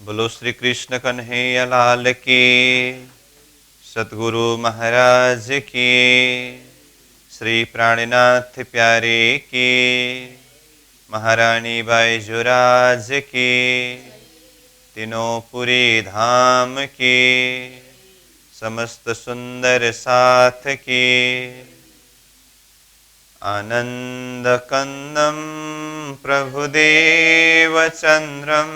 बोलो श्री कृष्ण कन्हैया लाल की, सतगुरु महाराज की, श्री प्राणनाथ प्यारे की, महारानी बाईजुराज की, तीनों पुरी धाम की, समस्त सुंदर साथ की। आनंद कंदम प्रभुदेव चंद्रम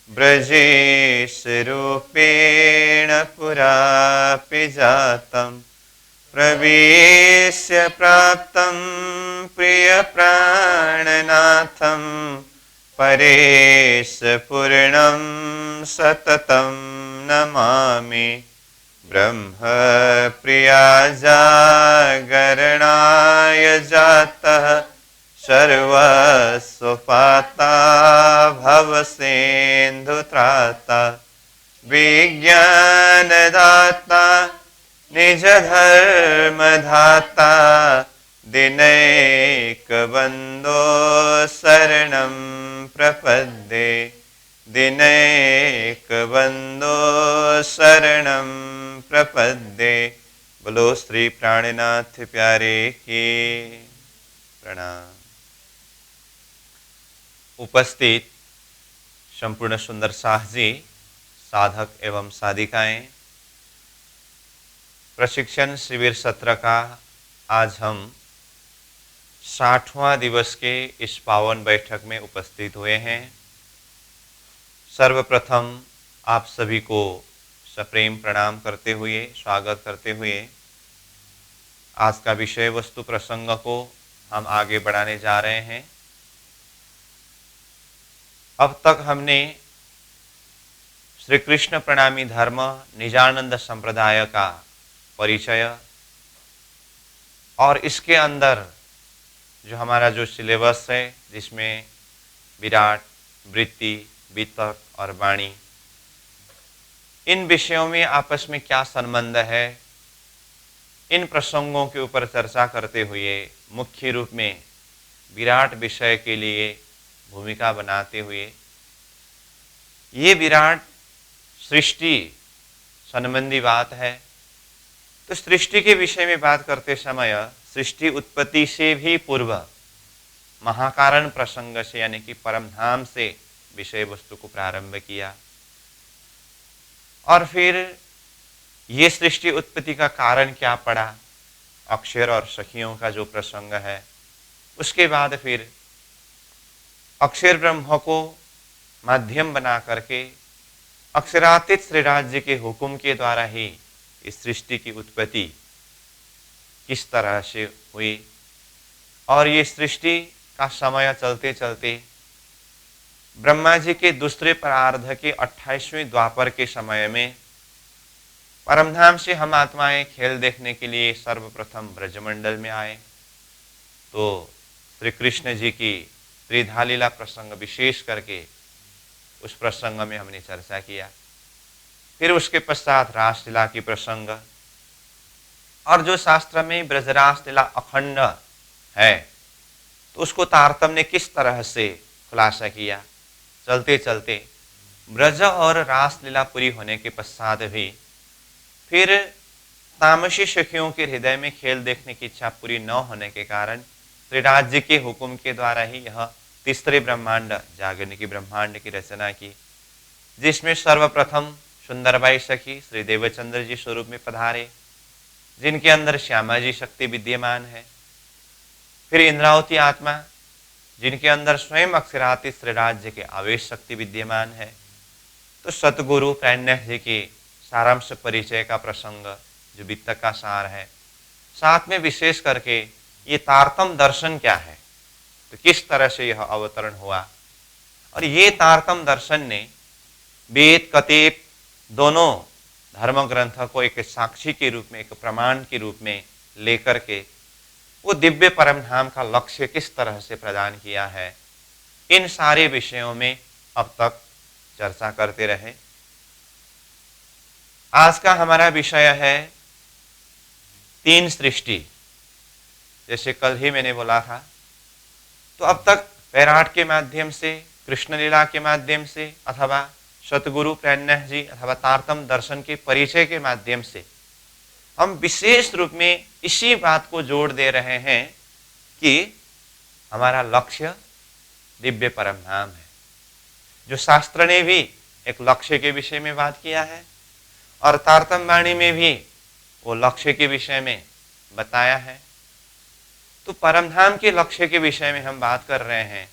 ब्रजेश रूपेण पुरापि जातम् प्रवेश्य प्राप्तं प्रिय प्राणनाथं परेश पूर्णं सततं नमामि। ब्रह्म प्रिया जागरणाय जातः सर्वस्वपाता भवसेन्दुत्राता विज्ञानदाता निजधर्मधाता दिनैकबन्धो शरणं प्रपद्ये दिनैकबन्धो शरणं प्रपद्ये। बोलो श्री प्राणनाथ प्यारे की प्रणाम। उपस्थित संपूर्ण सुंदर साहजी, साधक एवं साधिकाएं, प्रशिक्षण शिविर सत्र का आज हम 60वां दिवस के इस पावन बैठक में उपस्थित हुए हैं। सर्वप्रथम आप सभी को सप्रेम प्रणाम करते हुए, स्वागत करते हुए आज का विषय वस्तु प्रसंग को हम आगे बढ़ाने जा रहे हैं। अब तक हमने श्री कृष्ण प्रणामी धर्म निजानंद संप्रदाय का परिचय और इसके अंदर जो हमारा जो सिलेबस है, जिसमें विराट, वृत्ति, वितर्क और वाणी, इन विषयों में आपस में क्या संबंध है, इन प्रसंगों के ऊपर चर्चा करते हुए मुख्य रूप में विराट विषय के लिए भूमिका बनाते हुए ये विराट सृष्टि संबंधी बात है। तो सृष्टि के विषय में बात करते समय सृष्टि उत्पत्ति से भी पूर्व महाकारण प्रसंग से यानी कि परमधाम से विषय वस्तु को प्रारंभ किया और फिर ये सृष्टि उत्पत्ति का कारण क्या पड़ा, अक्षर और सखियों का जो प्रसंग है। उसके बाद फिर अक्षर ब्रह्म को माध्यम बना करके अक्षरातीत श्री राज्य के हुक्म के द्वारा ही इस सृष्टि की उत्पत्ति किस तरह से हुई और ये सृष्टि का समय चलते चलते ब्रह्मा जी के दूसरे प्रार्ध के 28वें द्वापर के समय में परमधाम से हम आत्माएं खेल देखने के लिए सर्वप्रथम ब्रजमंडल में आए। तो श्री कृष्ण जी की त्रिधा लीला प्रसंग विशेष करके उस प्रसंग में हमने चर्चा किया। फिर उसके पश्चात रासलीला की प्रसंग और जो शास्त्र में ब्रजरास लीला अखंड है तो उसको तारतम्य किस तरह से खुलासा किया। चलते चलते ब्रज और रासलीला पूरी होने के पश्चात भी फिर तामसी सखियों के हृदय में खेल देखने की इच्छा पूरी न होने के कारण श्री राज्य के हुक्म के द्वारा ही यह तीसरे ब्रह्मांड जागरण ब्रह्मांड की रचना की, जिसमें सर्वप्रथम सुंदरबाई सखी श्री देवचंद्र जी स्वरूप में पधारे, जिनके अंदर श्यामा जी शक्ति विद्यमान है। फिर इंद्रावती आत्मा, जिनके अंदर स्वयं अक्षरातीत श्री राज्य के आवेश शक्ति विद्यमान है। तो सतगुरु प्राणनाथ जी के सारांश परिचय का प्रसंग जो वित्तक का सार है, साथ में विशेष करके ये तारतम दर्शन क्या है, तो किस तरह से यह अवतरण हुआ और ये तारतम दर्शन ने वेद कतेप दोनों धर्म ग्रंथ को एक साक्षी के रूप में, एक प्रमाण के रूप में लेकर के वो दिव्य परमधाम का लक्ष्य किस तरह से प्रदान किया है, इन सारे विषयों में अब तक चर्चा करते रहे। आज का हमारा विषय है तीन सृष्टि। जैसे कल ही मैंने बोला था, तो अब तक वैराट के माध्यम से, कृष्ण लीला के माध्यम से अथवा सतगुरु प्रेरणा जी अथवा तारतम्य दर्शन के परिचय के माध्यम से हम विशेष रूप में इसी बात को जोड़ दे रहे हैं कि हमारा लक्ष्य दिव्य परम धाम है। जो शास्त्र ने भी एक लक्ष्य के विषय में बात किया है और तारतम्य वाणी में भी वो लक्ष्य के विषय में बताया है। तो परम धाम के लक्ष्य के विषय में हम बात कर रहे हैं।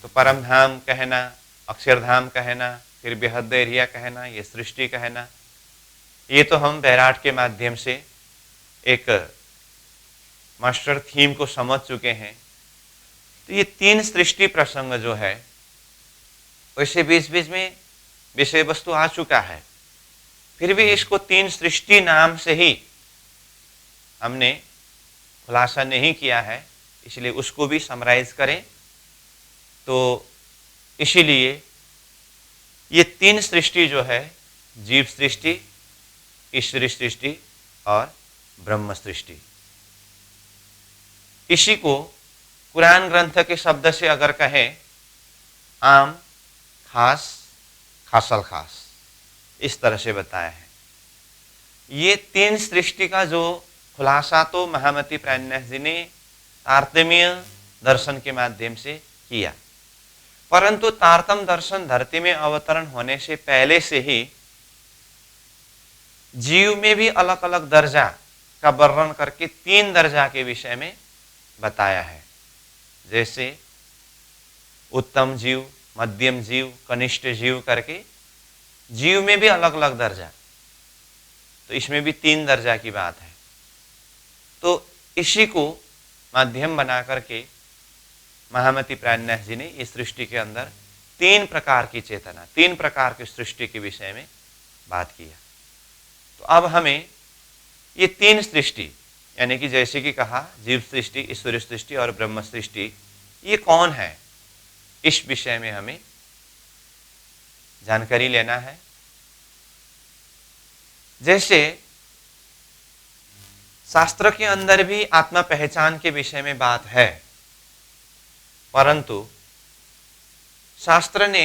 तो परम धाम कहना, अक्षरधाम कहना, फिर बेहद एरिया कहना, ये सृष्टि कहना, ये तो हम बैराट के माध्यम से एक मास्टर थीम को समझ चुके हैं। तो ये 3 सृष्टि प्रसंग जो है वैसे बीच बीच में विषय वस्तु आ चुका है, फिर भी इसको 3 सृष्टि नाम से ही हमने खुलासा नहीं किया है, इसलिए उसको भी समराइज करें। तो इसीलिए ये 3 सृष्टि जो है, जीव सृष्टि, ईश्वरी सृष्टि और ब्रह्म सृष्टि, इसी को कुरान ग्रंथ के शब्द से अगर कहें आम, खास, खासल खास, इस तरह से बताया है। ये 3 सृष्टि का जो खुलासा तो महामती प्रेरणा जी ने तारतम्य दर्शन के माध्यम से किया, परंतु तारतम्य दर्शन धरती में अवतरण होने से पहले से ही जीव में भी अलग अलग दर्जा का वर्णन करके 3 दर्जा के विषय में बताया है। जैसे उत्तम जीव, मध्यम जीव, कनिष्ठ जीव करके जीव में भी अलग अलग दर्जा, तो इसमें भी 3 दर्जा की बात है। तो इसी को माध्यम बना करके महामती प्रेरणा जी ने इस सृष्टि के अंदर 3 प्रकार की चेतना, 3 प्रकार की सृष्टि के विषय में बात किया। तो अब हमें ये 3 सृष्टि, यानी कि जैसे कि कहा जीव सृष्टि, ईश्वरी सृष्टि और ब्रह्म सृष्टि, ये कौन है, इस विषय में हमें जानकारी लेना है। जैसे शास्त्र के अंदर भी आत्मा पहचान के विषय में बात है, परंतु शास्त्र ने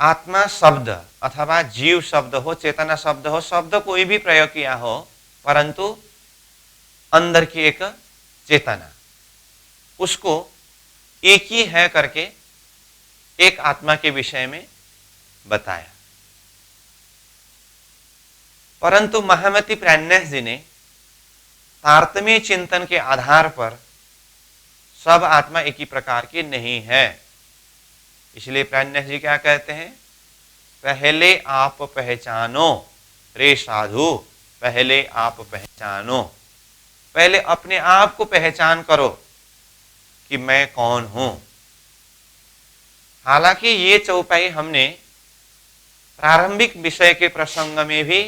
आत्मा शब्द अथवा जीव शब्द हो, चेतना शब्द हो, शब्द कोई भी प्रयोग किया हो, परंतु अंदर की एक चेतना, उसको एक ही है करके एक आत्मा के विषय में बताया। परंतु महामती प्रेरणा जी ने तारतम्य चिंतन के आधार पर सब आत्मा एक ही प्रकार की नहीं है, इसलिए प्रेरणा जी क्या कहते हैं, पहले आप पहचानो रे साधु, पहले आप पहचानो, पहले अपने आप को पहचान करो कि मैं कौन हूं। हालांकि ये चौपाई हमने प्रारंभिक विषय के प्रसंग में भी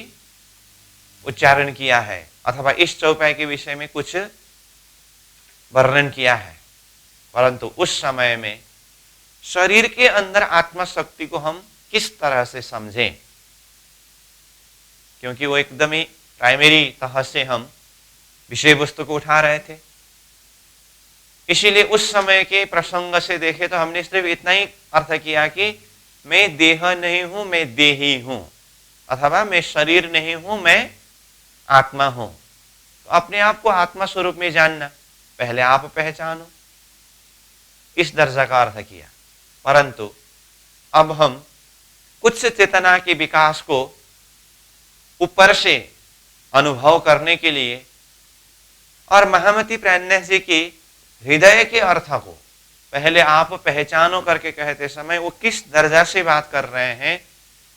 उच्चारण किया है, अथवा इस चौपाई के विषय में कुछ वर्णन किया है, परंतु उस समय में शरीर के अंदर आत्मा शक्ति को हम किस तरह से समझें, क्योंकि वो एकदम ही प्राइमरी तह से हम विषय वस्तु को उठा रहे थे। इसीलिए उस समय के प्रसंग से देखे तो हमने सिर्फ इतना ही अर्थ किया कि मैं देह नहीं हूं, मैं देही हूं, अथवा मैं शरीर नहीं हूं, मैं आत्मा हूं। तो अपने आप को आत्मा स्वरूप में जानना, पहले आप पहचानो, इस दर्जा का अर्थ किया। परंतु अब हम कुछ चेतना के विकास को ऊपर से अनुभव करने के लिए और महामती प्रेरणा जी की हृदय के अर्थ को पहले आप पहचानो करके कहते समय वो किस दर्जा से बात कर रहे हैं,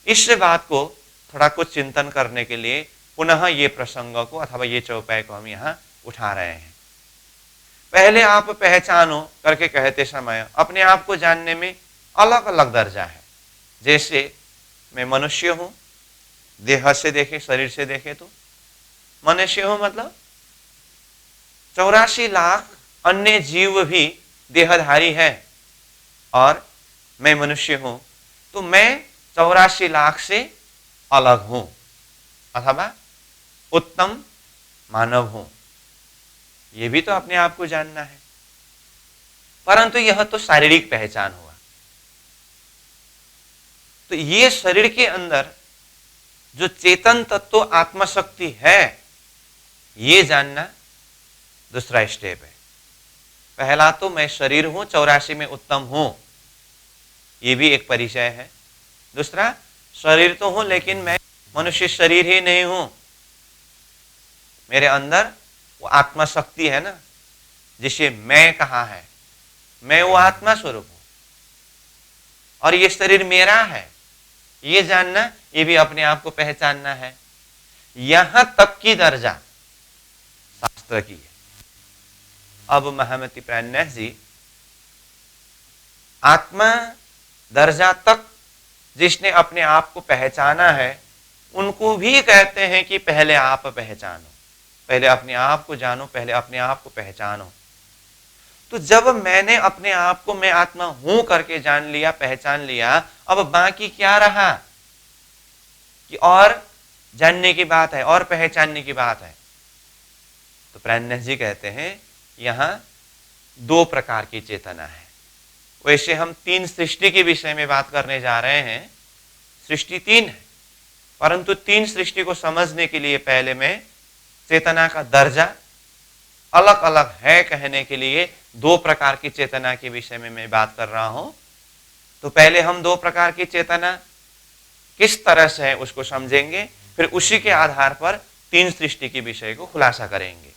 इस बात को थोड़ा कुछ चिंतन करने के लिए पुनः ये प्रसंग को अथवा ये चौपाई को हम यहाँ उठा रहे हैं। पहले आप पहचानो करके कहते समय अपने आप को जानने में अलग अलग दर्जा है। जैसे मैं मनुष्य हूं, देह से देखे, शरीर से देखे तो मनुष्य हूं, मतलब 84 लाख अन्य जीव भी देहधारी है और मैं मनुष्य हूं, तो मैं 84 लाख से अलग हूं अथवा उत्तम मानव हूं, यह भी तो अपने आप को जानना है। परंतु यह तो शारीरिक पहचान हुआ। तो ये शरीर के अंदर जो चेतन तत्व आत्मशक्ति है, ये जानना दूसरा स्टेप है। पहला तो मैं शरीर हूं, 84 में उत्तम हूं, ये भी एक परिचय है। दूसरा, शरीर तो हूं लेकिन मैं मनुष्य शरीर ही नहीं हूं, मेरे अंदर वो आत्मा शक्ति है ना, जिसे मैं कहा है, मैं वो आत्मा स्वरूप हूं और ये शरीर मेरा है, ये जानना, ये भी अपने आप को पहचानना है। यहां तक की दर्जा शास्त्र की है। अब महामती प्राणनाथ जी आत्मा दर्जा तक जिसने अपने आप को पहचाना है, उनको भी कहते हैं कि पहले आप पहचानो, पहले अपने आप को जानो, पहले अपने आप को पहचानो। तो जब मैंने अपने आप को मैं आत्मा हूं करके जान लिया, पहचान लिया, अब बाकी क्या रहा कि और जानने की बात है और पहचानने की बात है। तो प्राणनाथ जी कहते हैं यहां दो प्रकार की चेतना है। वैसे हम तीन सृष्टि के विषय में बात करने जा रहे हैं, सृष्टि तीन है, परंतु तीन सृष्टि को समझने के लिए पहले मैं चेतना का दर्जा अलग अलग है कहने के लिए दो प्रकार की चेतना के विषय में मैं बात कर रहा हूं। तो पहले हम दो प्रकार की चेतना किस तरह से है उसको समझेंगे, फिर उसी के आधार पर तीन सृष्टि के विषय को खुलासा करेंगे।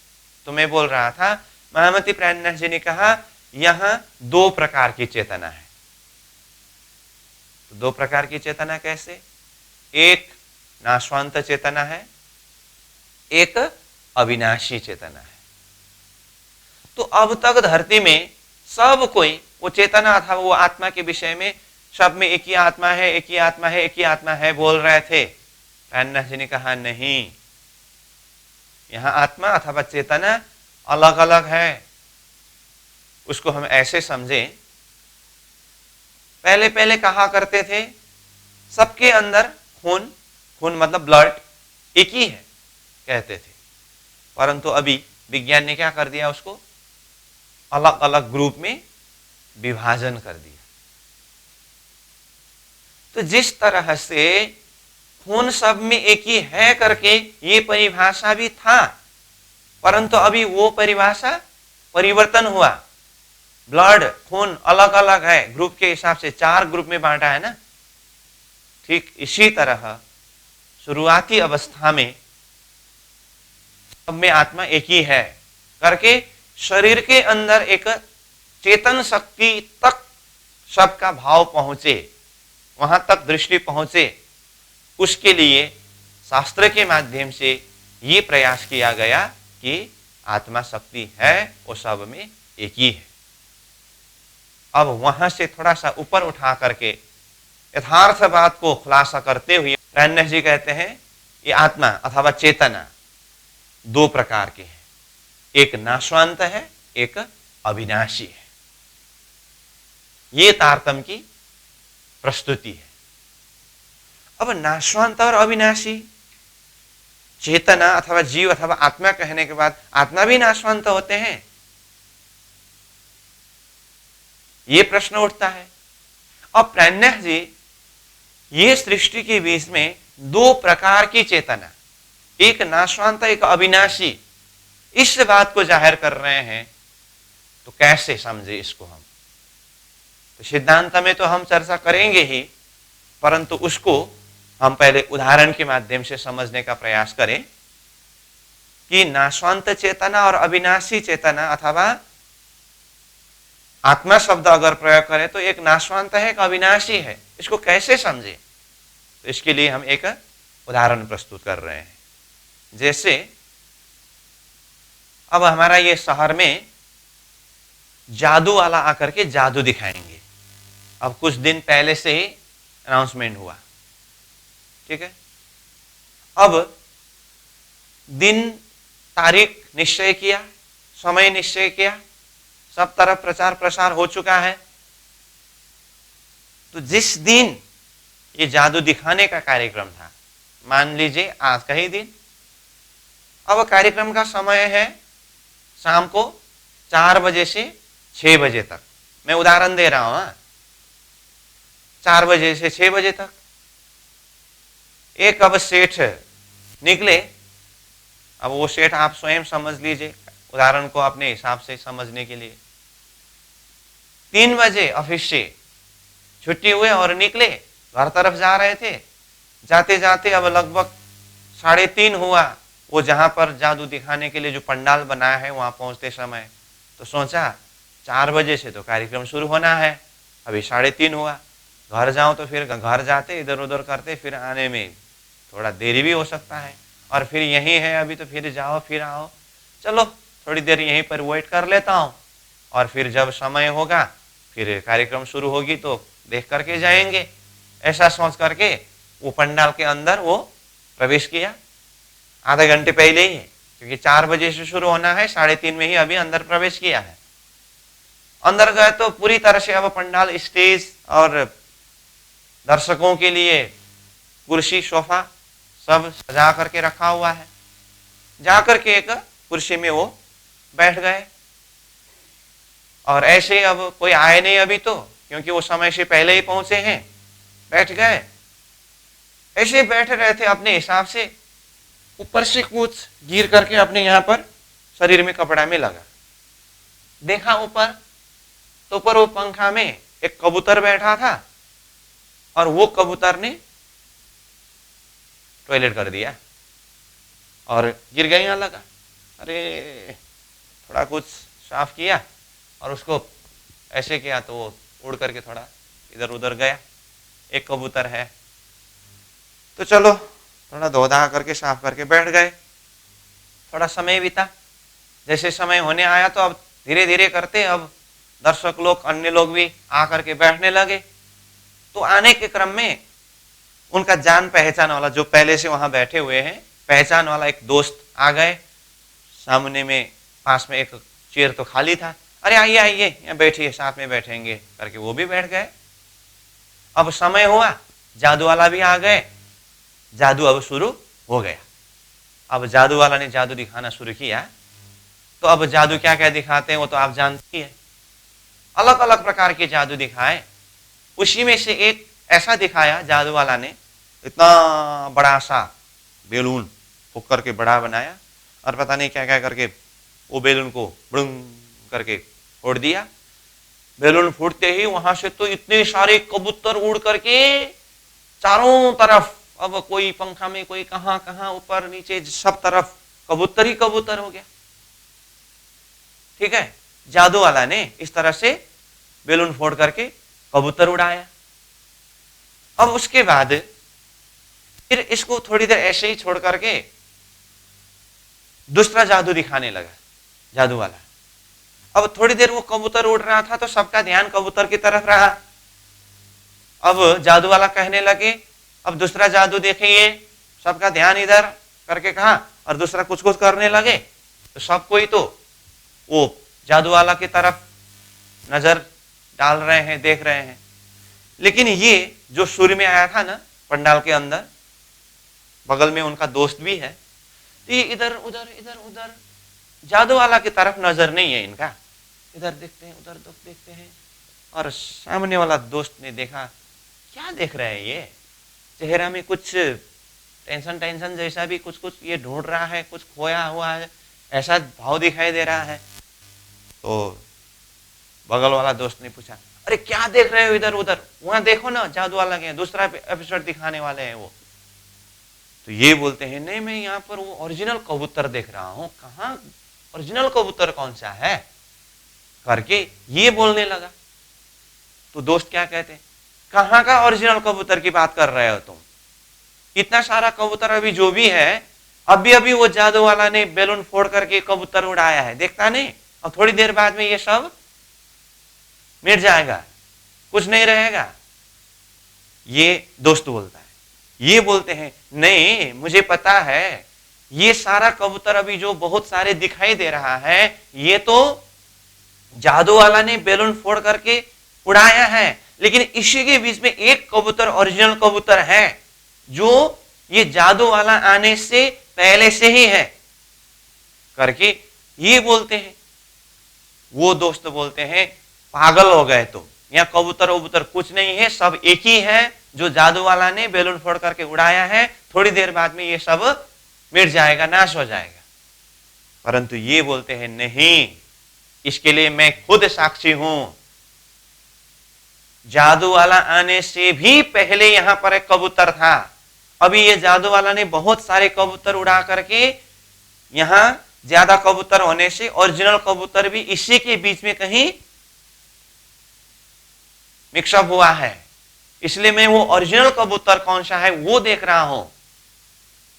तो मैं बोल रहा था, महामती प्राणनाथ जी ने कहा यहां दो प्रकार की चेतना है। तो दो प्रकार की चेतना कैसे? एक नाशवंत चेतना है, एक अविनाशी चेतना है। तो अब तक धरती में सब कोई वो चेतना अथवा वो आत्मा के विषय में सब में एक ही आत्मा है, एक ही आत्मा है, एक ही आत्मा है बोल रहे थे। प्राणनाथ जी ने कहा नहीं, यहां आत्मा अथवा चेतना अलग अलग है। उसको हम ऐसे समझें, पहले पहले कहा करते थे सबके अंदर खून, खून मतलब ब्लड एक ही है कहते थे, परंतु अभी विज्ञान ने क्या कर दिया, उसको अलग अलग ग्रुप में विभाजन कर दिया। तो जिस तरह से खून सब में एक ही है करके ये परिभाषा भी था, परंतु अभी वो परिभाषा परिवर्तन हुआ। ब्लड, खून अलग अलग है, ग्रुप के हिसाब से 4 ग्रुप में बांटा है ना। ठीक इसी तरह शुरुआती अवस्था में सब में आत्मा एक ही है करके शरीर के अंदर एक चेतन शक्ति तक सबका भाव पहुंचे, वहां तक दृष्टि पहुंचे, उसके लिए शास्त्र के माध्यम से ये प्रयास किया गया कि आत्मा शक्ति है वो सब में एक ही है। अब वहां से थोड़ा सा ऊपर उठा करके यथार्थ बात को खुलासा करते हुए प्राणनाथ जी कहते हैं ये आत्मा अथवा चेतना दो प्रकार के हैं, एक नाशवंत है, एक अविनाशी है। ये तारतम्य की प्रस्तुति है। अब नाशवंत और अविनाशी चेतना अथवा जीव अथवा आत्मा कहने के बाद आत्मा भी नाशवंत होते हैं, ये प्रश्न उठता है। अब प्राणनाथ जी ये सृष्टि के बीच में दो प्रकार की चेतना, एक नाशवंत एक अविनाशी, इस बात को जाहिर कर रहे हैं। तो कैसे समझे इसको हम? तो सिद्धांत में तो हम चर्चा करेंगे ही, परंतु उसको हम पहले उदाहरण के माध्यम से समझने का प्रयास करें कि नाशवंत चेतना और अविनाशी चेतना अथवा आत्मा शब्द अगर प्रयोग करें तो एक नाशवंत है, एक अविनाशी है, इसको कैसे समझे? तो इसके लिए हम एक उदाहरण प्रस्तुत कर रहे हैं। जैसे अब हमारा ये शहर में जादू वाला आकर के जादू दिखाएंगे। अब कुछ दिन पहले से ही अनाउंसमेंट हुआ, ठीक है। अब दिन तारीख निश्चय किया, समय निश्चय किया, सब तरफ प्रचार प्रसार हो चुका है। तो जिस दिन ये जादू दिखाने का कार्यक्रम था, मान लीजिए आज का ही दिन, अब कार्यक्रम का समय है शाम को 4 बजे से 6 बजे तक। मैं उदाहरण दे रहा हूं, 4 बजे से 6 बजे तक। एक अब सेठ निकले। अब वो सेठ आप स्वयं समझ लीजिए, उदाहरण को अपने हिसाब से समझने के लिए। 3 बजे ऑफिस से छुट्टी हुए और निकले, घर तरफ जा रहे थे। जाते जाते अब लगभग 3:30 हुआ। वो जहां पर जादू दिखाने के लिए जो पंडाल बनाया है वहां पहुंचते समय तो सोचा 4 बजे से तो कार्यक्रम शुरू होना है, अभी 3:30 हुआ। घर जाऊं तो फिर घर जाते इधर उधर करते, फिर आने में थोड़ा देरी भी हो सकता है, और फिर यही है अभी तो फिर जाओ फिर आओ, चलो थोड़ी देर यहीं पर वेट कर लेता हूँ, और फिर जब समय होगा फिर कार्यक्रम शुरू होगी तो देख करके जाएंगे। ऐसा सोच करके वो पंडाल के अंदर वो प्रवेश किया। आधे घंटे पहले ही है, क्योंकि 4 बजे से शुरू होना है, 3:30 में ही अभी अंदर प्रवेश किया है। अंदर गए तो पूरी तरह से अब पंडाल, स्टेज और दर्शकों के लिए कुर्सी सोफा सब सजा करके रखा हुआ है। जाकर के एक कुर्सी में वो बैठ गए, और ऐसे अब कोई आए नहीं अभी तो, क्योंकि वो समय से पहले ही पहुंचे हैं। बैठ गए, ऐसे बैठ रहे थे अपने हिसाब से, ऊपर से कुछ गिर करके अपने यहाँ पर शरीर में कपड़ा में लगा। देखा ऊपर तो ऊपर वो पंखा में एक कबूतर बैठा था, और वो कबूतर ने टॉयलेट कर दिया और गिर गया, यहाँ लगा। अरे थोड़ा कुछ साफ किया और उसको ऐसे किया तो वो उड़ करके थोड़ा इधर उधर गया। एक कबूतर है तो चलो थोड़ा धो धा करके साफ करके बैठ गए। थोड़ा समय बीता, जैसे समय होने आया तो अब धीरे धीरे करते अब दर्शक लोग, अन्य लोग भी आकर के बैठने लगे। तो आने के क्रम में उनका जान पहचान वाला, जो पहले से वहां बैठे हुए हैं, पहचान वाला एक दोस्त आ गए। सामने में पास में एक चेयर तो खाली था, अरे आइए आइए यहाँ बैठिए, साथ में बैठेंगे करके वो भी बैठ गए। अब समय हुआ, जादू वाला भी आ गए, जादू अब शुरू हो गया। अब जादू वाला ने जादू दिखाना शुरू किया। तो अब जादू क्या क्या दिखाते हैं वो तो आप जानती है, अलग अलग प्रकार के जादू दिखाए। उसी में से एक ऐसा दिखाया जादू वाला ने, इतना बड़ा सा बेलून फूक करके बड़ा बनाया, और पता नहीं क्या क्या करके वो बेलून को बुड़ंग करके फोड़ दिया। बेलून फूटते ही वहां से तो इतने सारे कबूतर उड़ करके चारों तरफ, अब कोई पंखा में, कोई कहां कहां, ऊपर नीचे, सब तरफ कबूतर ही कबूतर हो गया। ठीक है, जादू वाला ने इस तरह से बेलून फोड़ करके कबूतर उड़ाया। अब उसके बाद फिर इसको थोड़ी देर ऐसे ही छोड़ करके दूसरा जादू दिखाने लगा जादू वाला। अब थोड़ी देर वो कबूतर उड़ रहा था तो सबका ध्यान कबूतर की तरफ रहा। अब जादू वाला कहने लगे, अब दूसरा जादू देखिए, सबका ध्यान इधर करके कहा, और दूसरा कुछ कुछ करने लगे। तो सब कोई तो वो जादू वाला की तरफ नजर डाल रहे हैं, देख रहे हैं। लेकिन ये जो सूर्य में आया था ना पंडाल के अंदर, बगल में उनका दोस्त भी है, तो ये इधर उधर जादू वाला की तरफ नजर नहीं है इनका, इधर देखते हैं उधर देखते हैं। और सामने वाला दोस्त ने देखा, क्या देख रहे हैं ये, चेहरा में कुछ टेंशन जैसा भी कुछ ये ढूंढ रहा है, कुछ खोया हुआ है, ऐसा भाव दिखाई दे रहा है। तो बगल वाला दोस्त ने पूछा, अरे क्या देख रहे हो इधर उधर, वहां देखो ना जादू वाला के दूसरा एपिसोड दिखाने वाले हैं वो। तो ये बोलते हैं, नहीं मैं यहाँ पर वो ओरिजिनल कबूतर देख रहा हूँ। कहाँ ओरिजिनल कबूतर कौन सा है करके ये बोलने लगा। तो दोस्त क्या कहते हैं, कहाँ का ओरिजिनल कबूतर की बात कर रहे हो तुम, इतना सारा कबूतर अभी जो भी है, अभी वो जादू वाला ने बैलून फोड़ करके कबूतर उड़ाया है, देखता नहीं, और थोड़ी देर बाद में ये सब मिट जाएगा, कुछ नहीं रहेगा। ये दोस्त बोलता है। ये बोलते हैं, नहीं मुझे पता है, ये सारा कबूतर अभी जो बहुत सारे दिखाई दे रहा है, ये तो जादू वाला ने बैलून फोड़ करके उड़ाया है, लेकिन इसी के बीच में एक कबूतर ओरिजिनल कबूतर है जो ये जादू वाला आने से पहले से ही है करके ये बोलते हैं। वो दोस्त बोलते हैं, पागल हो गए तुम, यहाँ कबूतर वबूतर कुछ नहीं है, सब एक ही है जो जादू वाला ने बैलून फोड़ करके उड़ाया है। थोड़ी देर बाद में ये सब मिट जाएगा, नाश हो जाएगा। परंतु ये बोलते हैं नहीं, इसके लिए मैं खुद साक्षी हूं। जादू वाला आने से भी पहले यहां पर एक कबूतर था। अभी ये जादू वाला ने बहुत सारे कबूतर उड़ा करके, यहां ज्यादा कबूतर होने से ओरिजिनल कबूतर भी इसी के बीच में कहीं मिक्सअप हुआ है। इसलिए मैं वो ओरिजिनल कबूतर कौन सा है वो देख रहा हूं।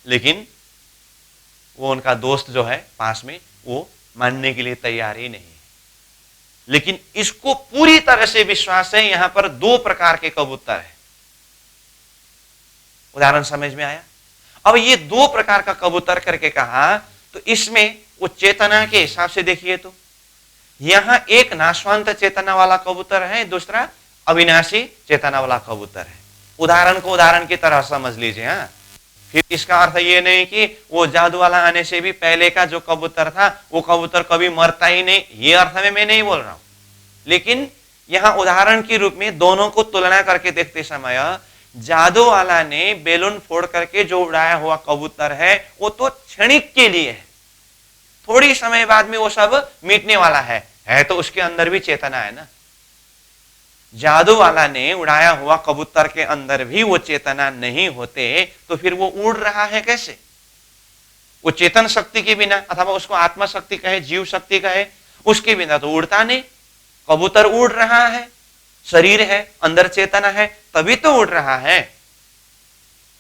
लेकिन वो उनका दोस्त जो है पास में, वो मानने के लिए तैयार ही नहीं है। लेकिन इसको पूरी तरह से विश्वास है, यहां पर दो प्रकार के कबूतर है। उदाहरण समझ में आया? अब ये दो प्रकार का कबूतर करके कहा, तो इसमें वो चेतना के हिसाब से देखिए तो यहां एक नाशवंत चेतना वाला कबूतर है, दूसरा अविनाशी चेतना वाला कबूतर है। उदाहरण को उदाहरण की तरह समझ लीजिए। हाँ, फिर इसका अर्थ ये नहीं कि वो जादू वाला आने से भी पहले का जो कबूतर था वो कबूतर कभी मरता ही नहीं, ये अर्थ में मैं नहीं बोल रहा हूं। लेकिन यहां उदाहरण के रूप में दोनों को तुलना करके देखते समय, जादू वाला ने बैलून फोड़ करके जो उड़ाया हुआ कबूतर है वो तो क्षणिक के लिए है, थोड़ी समय बाद में वो सब मिटने वाला है तो उसके अंदर भी चेतना है ना। जादू वाला ने उड़ाया हुआ कबूतर के अंदर भी वो चेतना नहीं होते तो फिर वो उड़ रहा है कैसे? वो चेतन शक्ति के बिना, अथवा उसको आत्मा शक्ति कहे, जीव शक्ति कहे, उसके बिना तो उड़ता नहीं। कबूतर उड़ रहा है, शरीर है, अंदर चेतना है, तभी तो उड़ रहा है।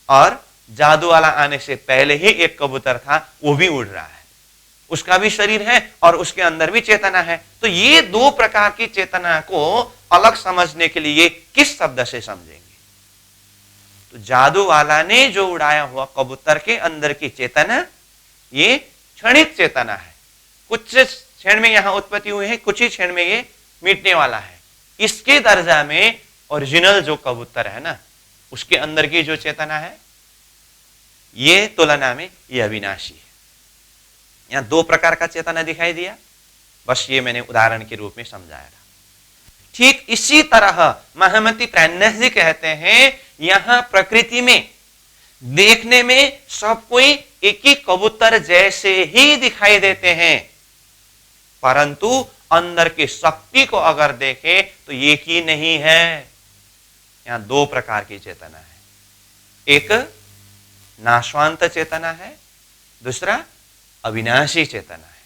और जादू वाला आने से पहले ही एक कबूतर था, वो भी उड़ रहा है, उसका भी शरीर है और उसके अंदर भी चेतना है। तो ये दो प्रकार की चेतना को अलग समझने के लिए किस शब्द से समझेंगे? तो जादू वाला ने जो उड़ाया हुआ कबूतर के अंदर की चेतना, ये क्षणिक चेतना है, कुछ क्षण में यहां उत्पत्ति हुई है, कुछ ही क्षण में ये मिटने वाला है। इसके दर्जा में ओरिजिनल जो कबूतर है ना, उसके अंदर की जो चेतना है, ये तुलना में ये अविनाशी है। यहां दो प्रकार का चेतना दिखाई दिया, बस ये मैंने उदाहरण के रूप में समझाया था। ठीक इसी तरह महामती प्राणनाथ जी कहते हैं, यहां प्रकृति में देखने में सब कोई एक ही कबूतर जैसे ही दिखाई देते हैं, परंतु अंदर की शक्ति को अगर देखें तो एक ही नहीं है। यहां दो प्रकार की चेतना है, एक नाशवंत चेतना है, दूसरा अविनाशी चेतना है।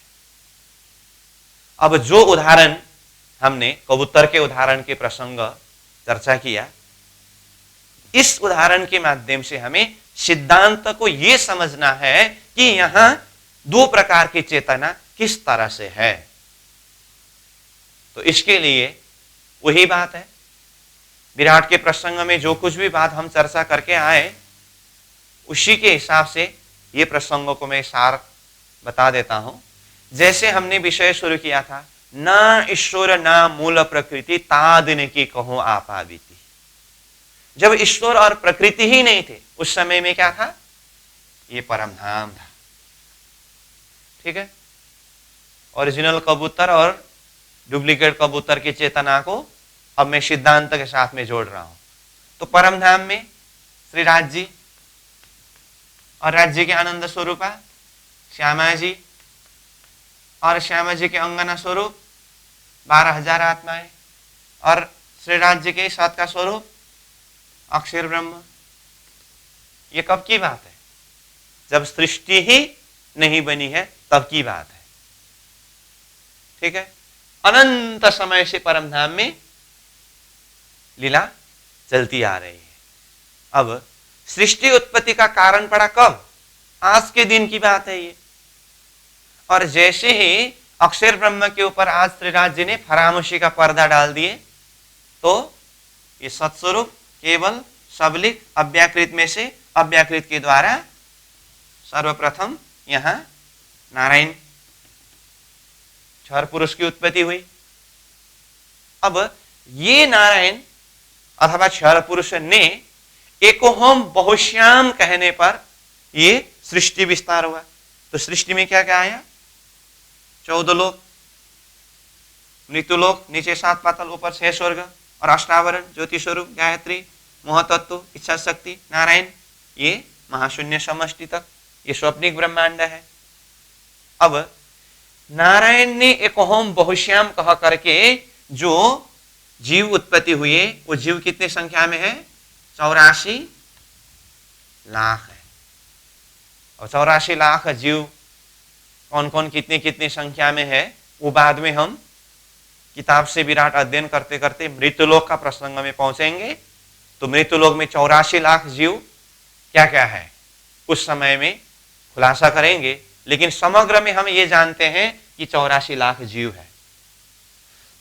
अब जो उदाहरण हमने कबूतर के उदाहरण के प्रसंग चर्चा किया, इस उदाहरण के माध्यम से हमें सिद्धांत को यह समझना है कि यहां दो प्रकार की चेतना किस तरह से है। तो इसके लिए वही बात है, विराट के प्रसंग में जो कुछ भी बात हम चर्चा करके आए, उसी के हिसाब से ये प्रसंगों को मैं सार बता देता हूं। जैसे हमने विषय शुरू किया था, ना ईश्वर ना मूल प्रकृति तादिन की कहो आपा बीती। जब ईश्वर और प्रकृति ही नहीं थे, उस समय में क्या था? ये परम धाम था। ठीक है, ओरिजिनल कबूतर और डुप्लीकेट कबूतर की चेतना को अब मैं सिद्धांत के साथ में जोड़ रहा हूं। तो परम धाम में श्री राज जी और राज्य के आनंद स्वरूपा श्यामा जी, और श्यामा जी के अंगना स्वरूप 12,000 आत्माएं, और श्री राज्य के सत का स्वरूप अक्षर ब्रह्म। ये कब की बात है? जब सृष्टि ही नहीं बनी है तब की बात है। ठीक है, अनंत समय से परम धाम में लीला चलती आ रही है। अब सृष्टि उत्पत्ति का कारण पड़ा कब? आज के दिन की बात है ये। और जैसे ही अक्षर ब्रह्म के ऊपर आज श्रीराज जी ने फरामोशी का पर्दा डाल दिए, तो ये सत्स्वरूप केवल सबलिक अव्याकृत में से अव्याकृत के द्वारा सर्वप्रथम यहां नारायण क्षर पुरुष की उत्पत्ति हुई। अब ये नारायण अथवा क्षर पुरुष ने एकोहम बहुश्याम कहने पर ये सृष्टि विस्तार हुआ। तो सृष्टि में क्या क्या आया? 14 लोक, मृत्युलोक, नीचे 7 पाताल, ऊपर 6 स्वर्ग, और अष्टावरण, ज्योति स्वरूप, गायत्री, मोहतत्व, इच्छा शक्ति, नारायण, ये महाशून्य समष्टि तक, ये स्वप्निक ब्रह्मांड है। अब नारायण ने एक ओम बहुश्याम कह करके जो जीव उत्पत्ति हुए, वो जीव कितने संख्या में है? 84 लाख है। और 84 लाख जीव कौन कौन कितने कितने संख्या में है, वो बाद में हम किताब से विराट अध्ययन करते करते मृत्युलोक का प्रसंग में पहुंचेंगे। तो मृत्युलोक में 84 लाख जीव क्या क्या है उस समय में खुलासा करेंगे, लेकिन समग्र में हम ये जानते हैं कि 84 लाख जीव है।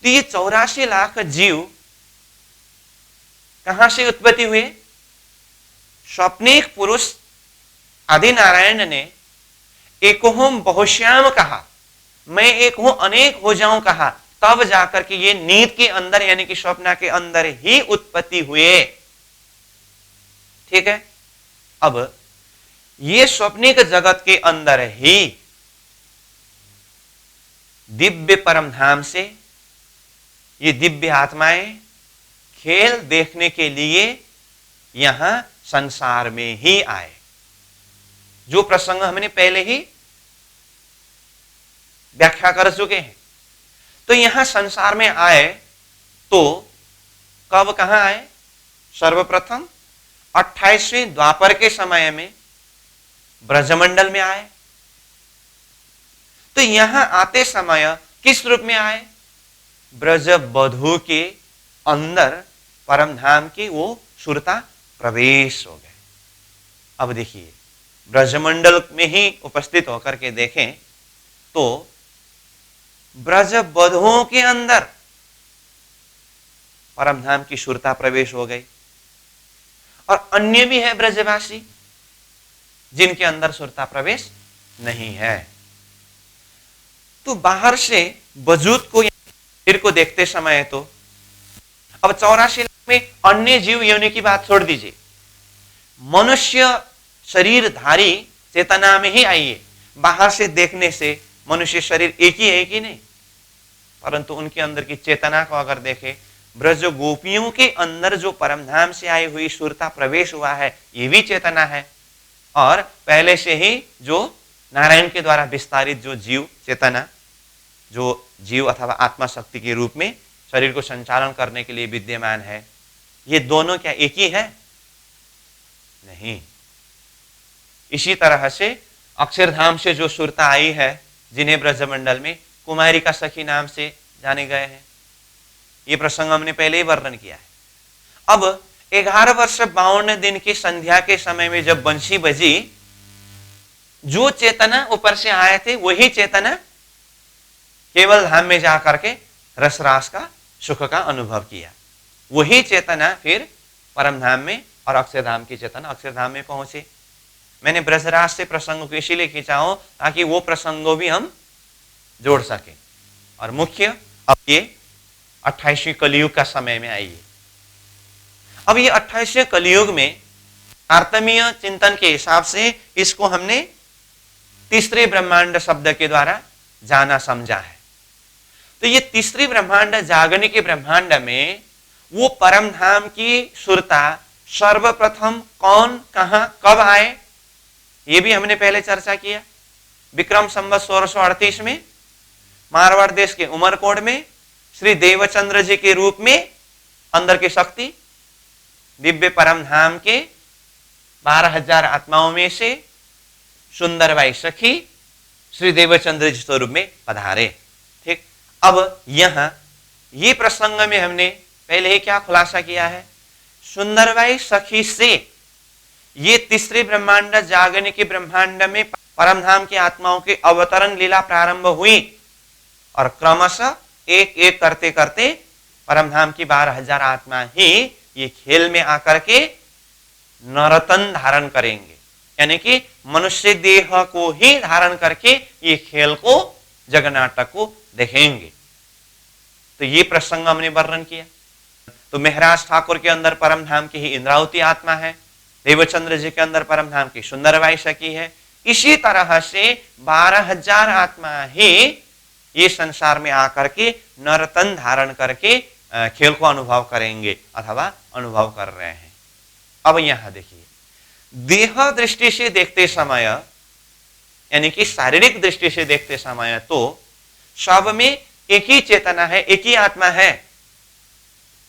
तो ये 84 लाख जीव कहां से उत्पत्ति हुए? स्वप्निक पुरुष आदि नारायण ने एकोहम बहुश्याम कहा, मैं एक हूं अनेक हो जाऊं कहा, तब जाकर के ये नींद के अंदर यानी कि स्वप्न के अंदर ही उत्पत्ति हुए। ठीक है। अब ये स्वप्निक जगत के अंदर ही दिव्य परम धाम से ये दिव्य आत्माएं खेल देखने के लिए यहां संसार में ही आए। जो प्रसंग हमने पहले ही व्याख्या कर चुके हैं। तो यहां संसार में आए तो कब कहां आए? सर्वप्रथम 28वें द्वापर के समय में ब्रजमंडल में आए। तो यहां आते समय किस रूप में आए? ब्रज बधू के अंदर परम धाम की वो सुरता प्रवेश हो गए। अब देखिए ब्रजमंडल में ही उपस्थित होकर के देखें तो ब्रज बधुओं के अंदर परम धाम की सुरता प्रवेश हो गई। और अन्य भी है ब्रजवासी जिनके अंदर सुरता प्रवेश नहीं है। तो बाहर से वजूद को शरीर को देखते समय तो अब 84 लाख में अन्य जीव योनि की बात छोड़ दीजिए, मनुष्य शरीरधारी चेतना में ही आइए। बाहर से देखने से मनुष्य शरीर एक ही है कि नहीं, परंतु उनके अंदर की चेतना को अगर देखें, ब्रज गोपियों के अंदर जो परमधाम से आई हुई सुरता प्रवेश हुआ है, ये भी चेतना है। और पहले से ही जो नारायण के द्वारा विस्तारित जो जीव चेतना, जो जीव अथवा आत्मा शक्ति के रूप में शरीर को संचालन करने के लिए विद्यमान है, ये दोनों क्या एक ही है? नहीं। इसी तरह से अक्षरधाम से जो सुरता आई है, जिन्हें ब्रजमंडल में कुमारी का सखी नाम से जाने गए हैं, ये प्रसंग हमने पहले ही वर्णन किया है। अब 11 वर्ष 52 दिन की संध्या के समय में जब बंशी बजी, जो चेतना ऊपर से आए थे वही चेतना केवल धाम में जाकर के रसरास का सुख का अनुभव किया। वही चेतना फिर परम धाम में और अक्षरधाम की चेतना अक्षरधाम में पहुंचे। मैंने ब्रजराज से प्रसंग को इसीलिए खींचा हूं ताकि वो प्रसंगों भी हम जोड़ सके। और मुख्य अब ये 28वें कलियुग का समय में आइए। अब ये 28वें कलियुग में तारतम्य चिंतन के हिसाब से इसको हमने तीसरे ब्रह्मांड शब्द के द्वारा जाना समझा है। तो ये तीसरी ब्रह्मांड जागने के ब्रह्मांड में वो परम धाम की सुरता सर्वप्रथम कौन, कहां, कब आए, ये भी हमने पहले चर्चा किया। विक्रम संवत 1638 में मारवाड़ देश के उमरकोट में श्री देवचंद्र जी के रूप में अंदर की शक्ति दिव्य परम धाम के 12,000 आत्माओं में से सुंदरबाई सखी श्री देवचंद्र जी स्वरूप में पधारे। ठीक। अब यहां ये प्रसंग में हमने पहले ही क्या खुलासा किया है? सुंदरबाई सखी से ये तीसरे ब्रह्मांड जागने के ब्रह्मांड में परमधाम की आत्माओं की अवतरण लीला प्रारंभ हुई और क्रमशः एक एक करते करते परमधाम की 12,000 आत्मा ही ये खेल में आकर के नरतन धारण करेंगे, यानी कि मनुष्य देह को ही धारण करके ये खेल को, जगनाटक को देखेंगे। तो ये प्रसंग हमने वर्णन किया। तो महराज ठाकुर के अंदर परमधाम की ही इंद्रावती आत्मा है, देवचंद्र जी के अंदर परमधाम की सुंदरबाई सखी है। इसी तरह से 12,000 आत्मा ही ये संसार में आकर के नरतन धारण करके खेल को अनुभव करेंगे अथवा अनुभव कर रहे हैं। अब यहां देखिए, देह दृष्टि से देखते समय, यानी कि शारीरिक दृष्टि से देखते समय तो सब में एक ही चेतना है, एक ही आत्मा है,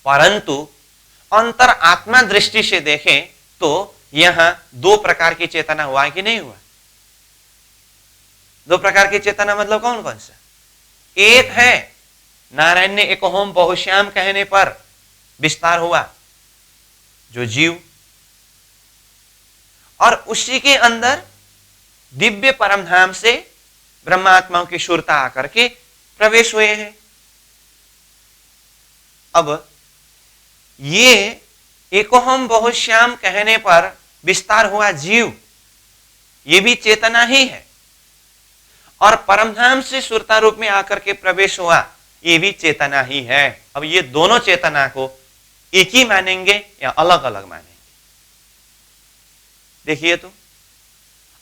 परंतु अंतर आत्मा दृष्टि से देखें तो यहां दो प्रकार की चेतना हुआ है कि नहीं हुआ? दो प्रकार की चेतना मतलब कौन कौन सा? एक है नारायण ने एक होम बहुश्याम कहने पर विस्तार हुआ जो जीव, और उसी के अंदर दिव्य परमधाम से ब्रह्मात्माओं की शुरता आकर के प्रवेश हुए हैं। अब ये एकोहम बहुश्याम कहने पर विस्तार हुआ जीव, ये भी चेतना ही है, और परमधाम से सुरता रूप में आकर के प्रवेश हुआ, ये भी चेतना ही है। अब ये दोनों चेतना को एक ही मानेंगे या अलग अलग मानेंगे? देखिए तो,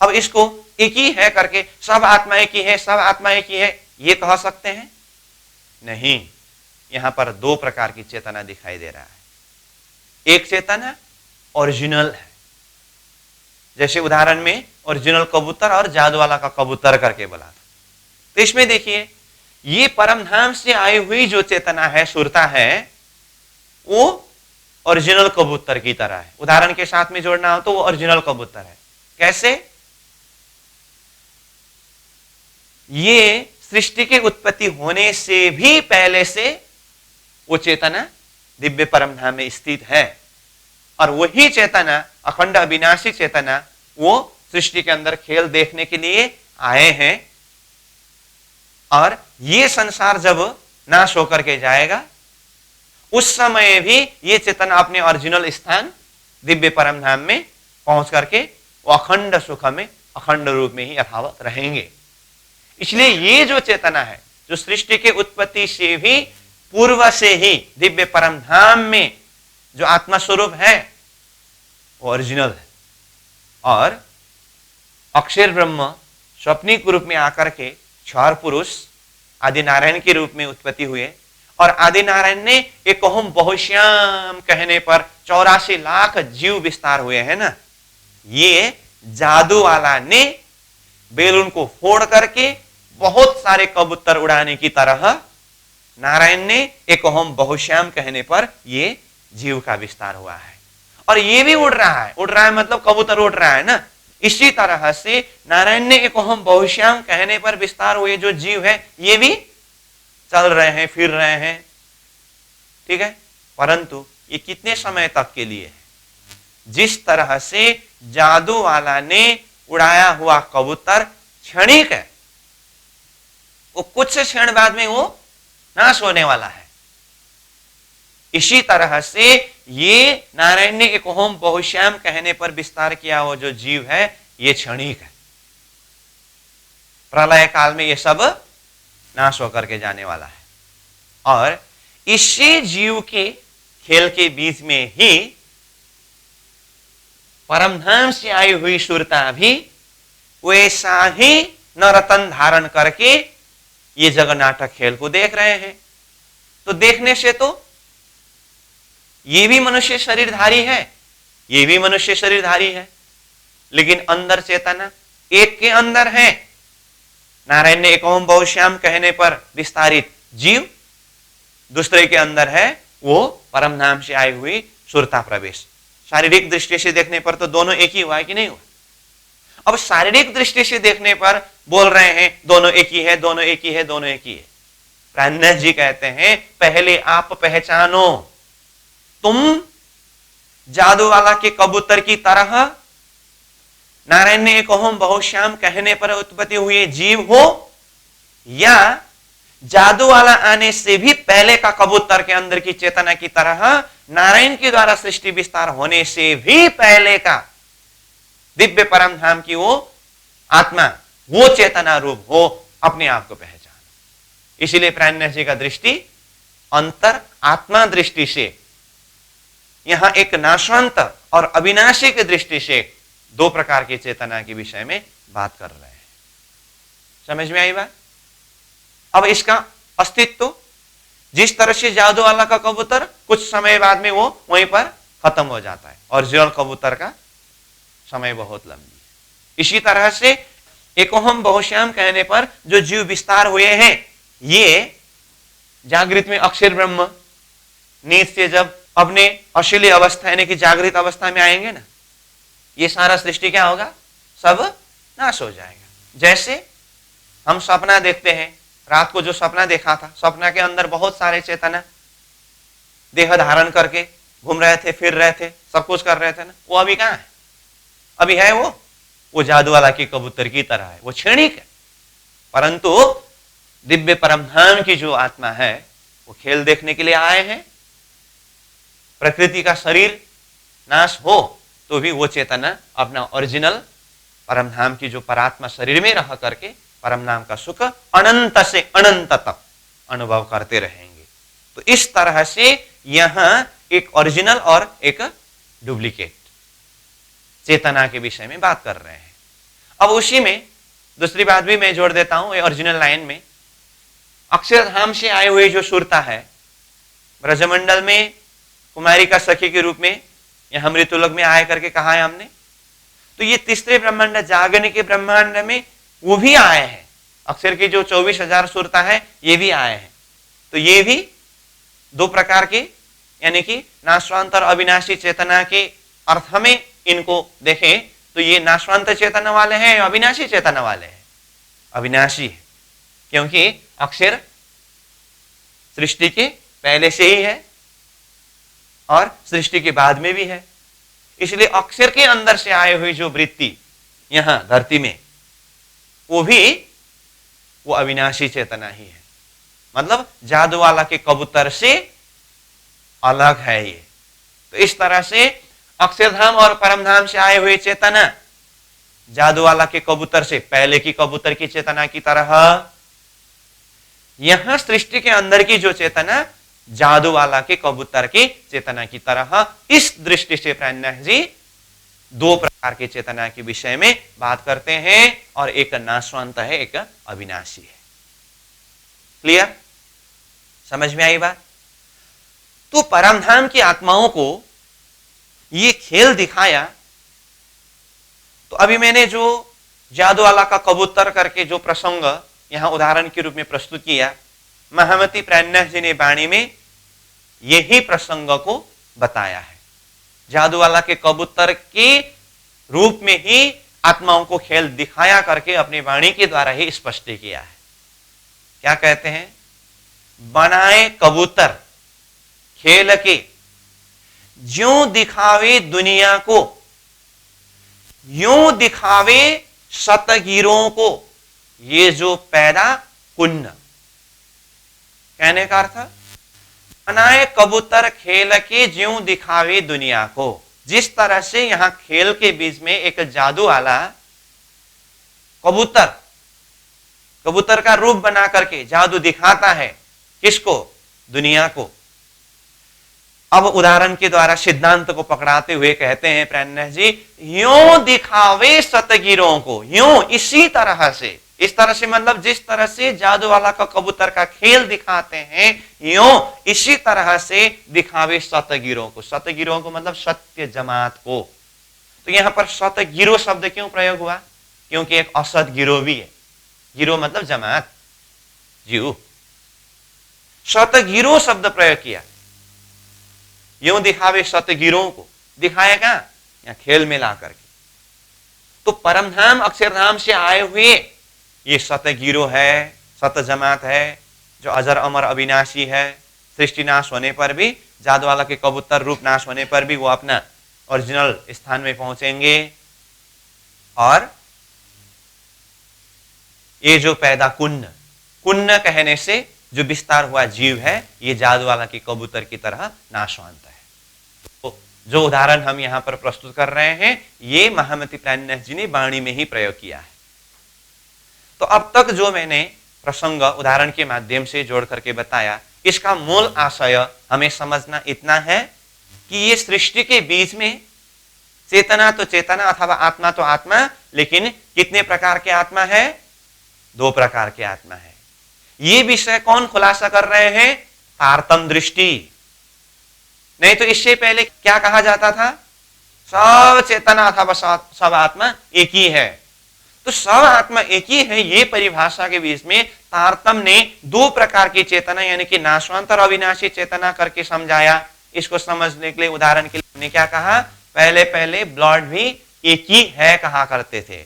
अब इसको एक ही है करके सब आत्मा एक ही है, सब आत्मा एक ही है, ये कह सकते हैं? नहीं, यहां पर दो प्रकार की चेतना दिखाई दे रहा है। एक चेतना ओरिजिनल है, जैसे उदाहरण में ओरिजिनल कबूतर और जादू वाला का कबूतर करके बोला था। तो इसमें देखिए, ये परमधाम से आई हुई जो चेतना है, सुरता है, वो ओरिजिनल कबूतर की तरह है। उदाहरण के साथ में जोड़ना हो तो वो ओरिजिनल कबूतर है। कैसे? ये सृष्टि की उत्पत्ति होने से भी पहले से वो चेतना दिव्य परमधाम में स्थित है, और वही चेतना, अखंड अविनाशी चेतना, वो सृष्टि के अंदर खेल देखने के लिए आए हैं। और ये संसार जब नाश होकर के जाएगा, उस समय भी ये चेतना अपने ओरिजिनल स्थान दिव्य परमधाम में पहुंच करके वो अखंड सुख में, अखंड रूप में ही यथावत रहेंगे। इसलिए ये जो चेतना है, जो सृष्टि के उत्पत्ति से भी पूर्व से ही दिव्य परमधाम में जो आत्मा स्वरूप है, वो ओरिजिनल है। और अक्षर ब्रह्म स्वप्निक रूप में आकर के क्षर पुरुष आदि नारायण के रूप में उत्पत्ति हुए, और आदि नारायण ने एक ओम बहुश्याम कहने पर 84 लाख जीव विस्तार हुए हैं ना। ये जादू वाला ने बेलून को फोड़ करके बहुत सारे कबूतर उड़ाने की तरह नारायण ने एक ओम बहुश्याम कहने पर ये जीव का विस्तार हुआ है, और ये भी उड़ रहा है। उड़ रहा है मतलब कबूतर उड़ रहा है ना। इसी तरह से नारायण ने एक ओम बहुश्याम कहने पर विस्तार हुए जो जीव है, ये भी चल रहे हैं, फिर रहे हैं, ठीक है। परंतु ये कितने समय तक के लिए है? जिस तरह से जादू वाला ने उड़ाया हुआ कबूतर क्षणिक है, वो कुछ क्षण बाद में वो नाश होने वाला है। इसी तरह से ये नारायण ने एक ओम बहुश्याम कहने पर विस्तार किया वो जो जीव है, ये क्षणिक है। प्रलय काल में ये सब नाश होकर के जाने वाला है। और इसी जीव के खेल के बीच में ही परमधाम से आई हुई सुरता भी वैसा ही नरतन धारण करके ये जगन नाटक खेल को देख रहे हैं। तो देखने से तो ये भी मनुष्य शरीरधारी है, ये भी मनुष्य शरीरधारी है, लेकिन अंदर चेतना एक के अंदर है। नारायण ने एक ओम बहुश्याम कहने पर विस्तारित जीव, दूसरे के अंदर है वो परमधाम से आई हुई सुरता प्रवेश। शारीरिक दृष्टि से देखने पर तो दोनों एक ही हुआ है कि नहीं हुआ? अब शारीरिक दृष्टि से देखने पर बोल रहे हैं दोनों एक ही है, दोनों एक ही है, दोनों एक ही है। प्राणनाथ जी कहते हैं पहले आप पहचानो, तुम जादू वाला के कबूतर की तरह नारायण ने एक ओम बहुश्याम कहने पर उत्पत्ति हुए जीव हो, या जादू वाला आने से भी पहले का कबूतर के अंदर की चेतना की तरह नारायण के द्वारा सृष्टि विस्तार होने से भी पहले का दिव्य परमधाम की वो आत्मा, वो चेतना रूप हो, अपने आप को पहचानो। इसीलिए प्राणनाथ जी का दृष्टि अंतर आत्मा दृष्टि से, यहां एक नाशांत और अविनाशी की दृष्टि से दो प्रकार की चेतना के विषय में बात कर रहे हैं। समझ में आई बात? अब इसका अस्तित्व जिस तरह से जादू वाला का कबूतर कुछ समय बाद में वो वहीं पर खत्म हो जाता है, ओरिजिनल कबूतर का समय बहुत लंबी है। इसी तरह से एकोहम बहुश्याम कहने पर जो जीव विस्तार हुए हैं, ये जागृत में अक्षर ब्रह्म, नींद से जब अपने असली अवस्था यानी कि जागृत अवस्था में आएंगे ना, ये सारा सृष्टि क्या होगा, सब नाश हो जाएगा। जैसे हम सपना देखते हैं, रात को जो सपना देखा था, सपना के अंदर बहुत सारे चेतना देह धारण करके घूम रहे थे, फिर रहे थे, सब कुछ कर रहे थे ना, वो अभी कहाँ है? अभी है वो जादू वाला की कबूतर की तरह है, वो क्षणिक है। परंतु दिव्य परमधाम की जो आत्मा है वो खेल देखने के लिए आए हैं। प्रकृति का शरीर नाश हो तो भी वो चेतना अपना ओरिजिनल परमधाम की जो परात्मा शरीर में रह करके परमधाम का सुख अनंत से अनंत तक अनुभव करते रहेंगे। तो इस तरह से यहां एक ओरिजिनल और एक डुप्लीकेट चेतना के विषय में बात कर रहे हैं। अब उसी में दूसरी बात भी मैं जोड़ देता हूं, ओरिजिनल लाइन में अक्षरधाम से आए हुए जो सुरता है, ब्रजमंडल में कुमारी का सखी के रूप में यहां मृत्युलोक में आए करके कहा है हमने, तो ये तीसरे ब्रह्मांड जागने के ब्रह्मांड में वो भी आए हैं। अक्षर की जो 24,000 सुरता है ये भी आए हैं। तो ये भी दो प्रकार के यानी कि नाशवांत और अविनाशी चेतना के अर्थ में इनको देखें तो ये नाशवांत चेतना वाले हैं, अविनाशी चेतना वाले हैं। अविनाशी है क्योंकि अक्षर सृष्टि के पहले से ही है और सृष्टि के बाद में भी है, इसलिए अक्षर के अंदर से आए हुई जो वृत्ति यहां धरती में वो अविनाशी चेतना ही है। मतलब जादू वाला के कबूतर से अलग है ये। तो इस तरह से अक्षरधाम और परमधाम से आए हुए चेतना जादू वाला के कबूतर से पहले की कबूतर की चेतना की तरह, यहां सृष्टि के अंदर की जो चेतना जादू वाला के कबूतर की चेतना की तरह, इस दृष्टि से प्राणनाथ जी दो प्रकार के चेतना के विषय में बात करते हैं और एक नाशवंत है, एक अविनाशी है। क्लियर? समझ में आई बात? तो परमधाम की आत्माओं को ये खेल दिखाया। तो अभी मैंने जो जादू वाला का कबूतर करके जो प्रसंग यहां उदाहरण के रूप में प्रस्तुत किया, महामती प्राणनाथ जी ने वाणी में यही प्रसंग को बताया है। जादू वाला के कबूतर के रूप में ही आत्माओं को खेल दिखाया करके अपनी वाणी के द्वारा ही स्पष्ट किया है। क्या कहते हैं? बनाए कबूतर खेल के, ज्यों दिखावे दुनिया को, यूं दिखावे शतगिरों को, ये जो पैदा कुन्न। कहने का अर्थ, बनाए कबूतर खेल के ज्यों दिखावे दुनिया को। जिस तरह से यहां खेल के बीच में एक जादू वाला कबूतर का रूप बना करके जादू दिखाता है, किसको? दुनिया को। अब उदाहरण के द्वारा सिद्धांत को पकड़ाते हुए कहते हैं प्राणनाथ जी, यूं दिखावे शतगिरों को, यूं इसी तरह से, इस तरह से मतलब जिस तरह से जादू वाला का कबूतर का खेल दिखाते हैं, यूं इसी तरह से दिखावे शतगिरों को। शतगिरों को मतलब सत्य जमात को। तो यहां पर शतगिरों शब्द क्यों प्रयोग हुआ? क्योंकि एक असत गिरोह भी है। गिरोह मतलब जमात, जीव। शतगिरों शब्द प्रयोग किया, यूं दिखावे शतगिरों को। दिखाया कहां? यहां खेल में ला करके। तो परमधाम अक्षरधाम से आए हुए ये शतगिरोह है, सत जमात है, जो अजर अमर अविनाशी है। सृष्टि नाश होने पर भी, जादू वाला के कबूतर रूप नाश होने पर भी वो अपना ओरिजिनल स्थान में पहुंचेंगे। और ये जो पैदा कुन्न कहने से जो विस्तार हुआ जीव है, ये जादू वाला के कबूतर की तरह नाशवंत है। तो जो उदाहरण हम यहां पर प्रस्तुत कर रहे हैं, ये महामती प्राणनाथ जी ने वाणी में ही प्रयोग किया है। तो अब तक जो मैंने प्रसंग उदाहरण के माध्यम से जोड़ करके बताया, इसका मूल आशय हमें समझना इतना है कि ये सृष्टि के बीच में चेतना तो चेतना अथवा आत्मा तो आत्मा, लेकिन कितने प्रकार के आत्मा है? दो प्रकार के आत्मा है। ये विषय कौन खुलासा कर रहे हैं? तारतम दृष्टि। नहीं तो इससे पहले क्या कहा जाता था? सब चेतना था, बस सब आत्मा एक ही है। तो सब आत्मा एक ही है, ये परिभाषा के बीच में तारतम ने दो प्रकार की चेतना यानी कि नाशवंत और अविनाशी चेतना करके समझाया। इसको समझने के लिए उदाहरण के लिए हमने क्या कहा? पहले पहले ब्लड भी एक ही है कहा करते थे,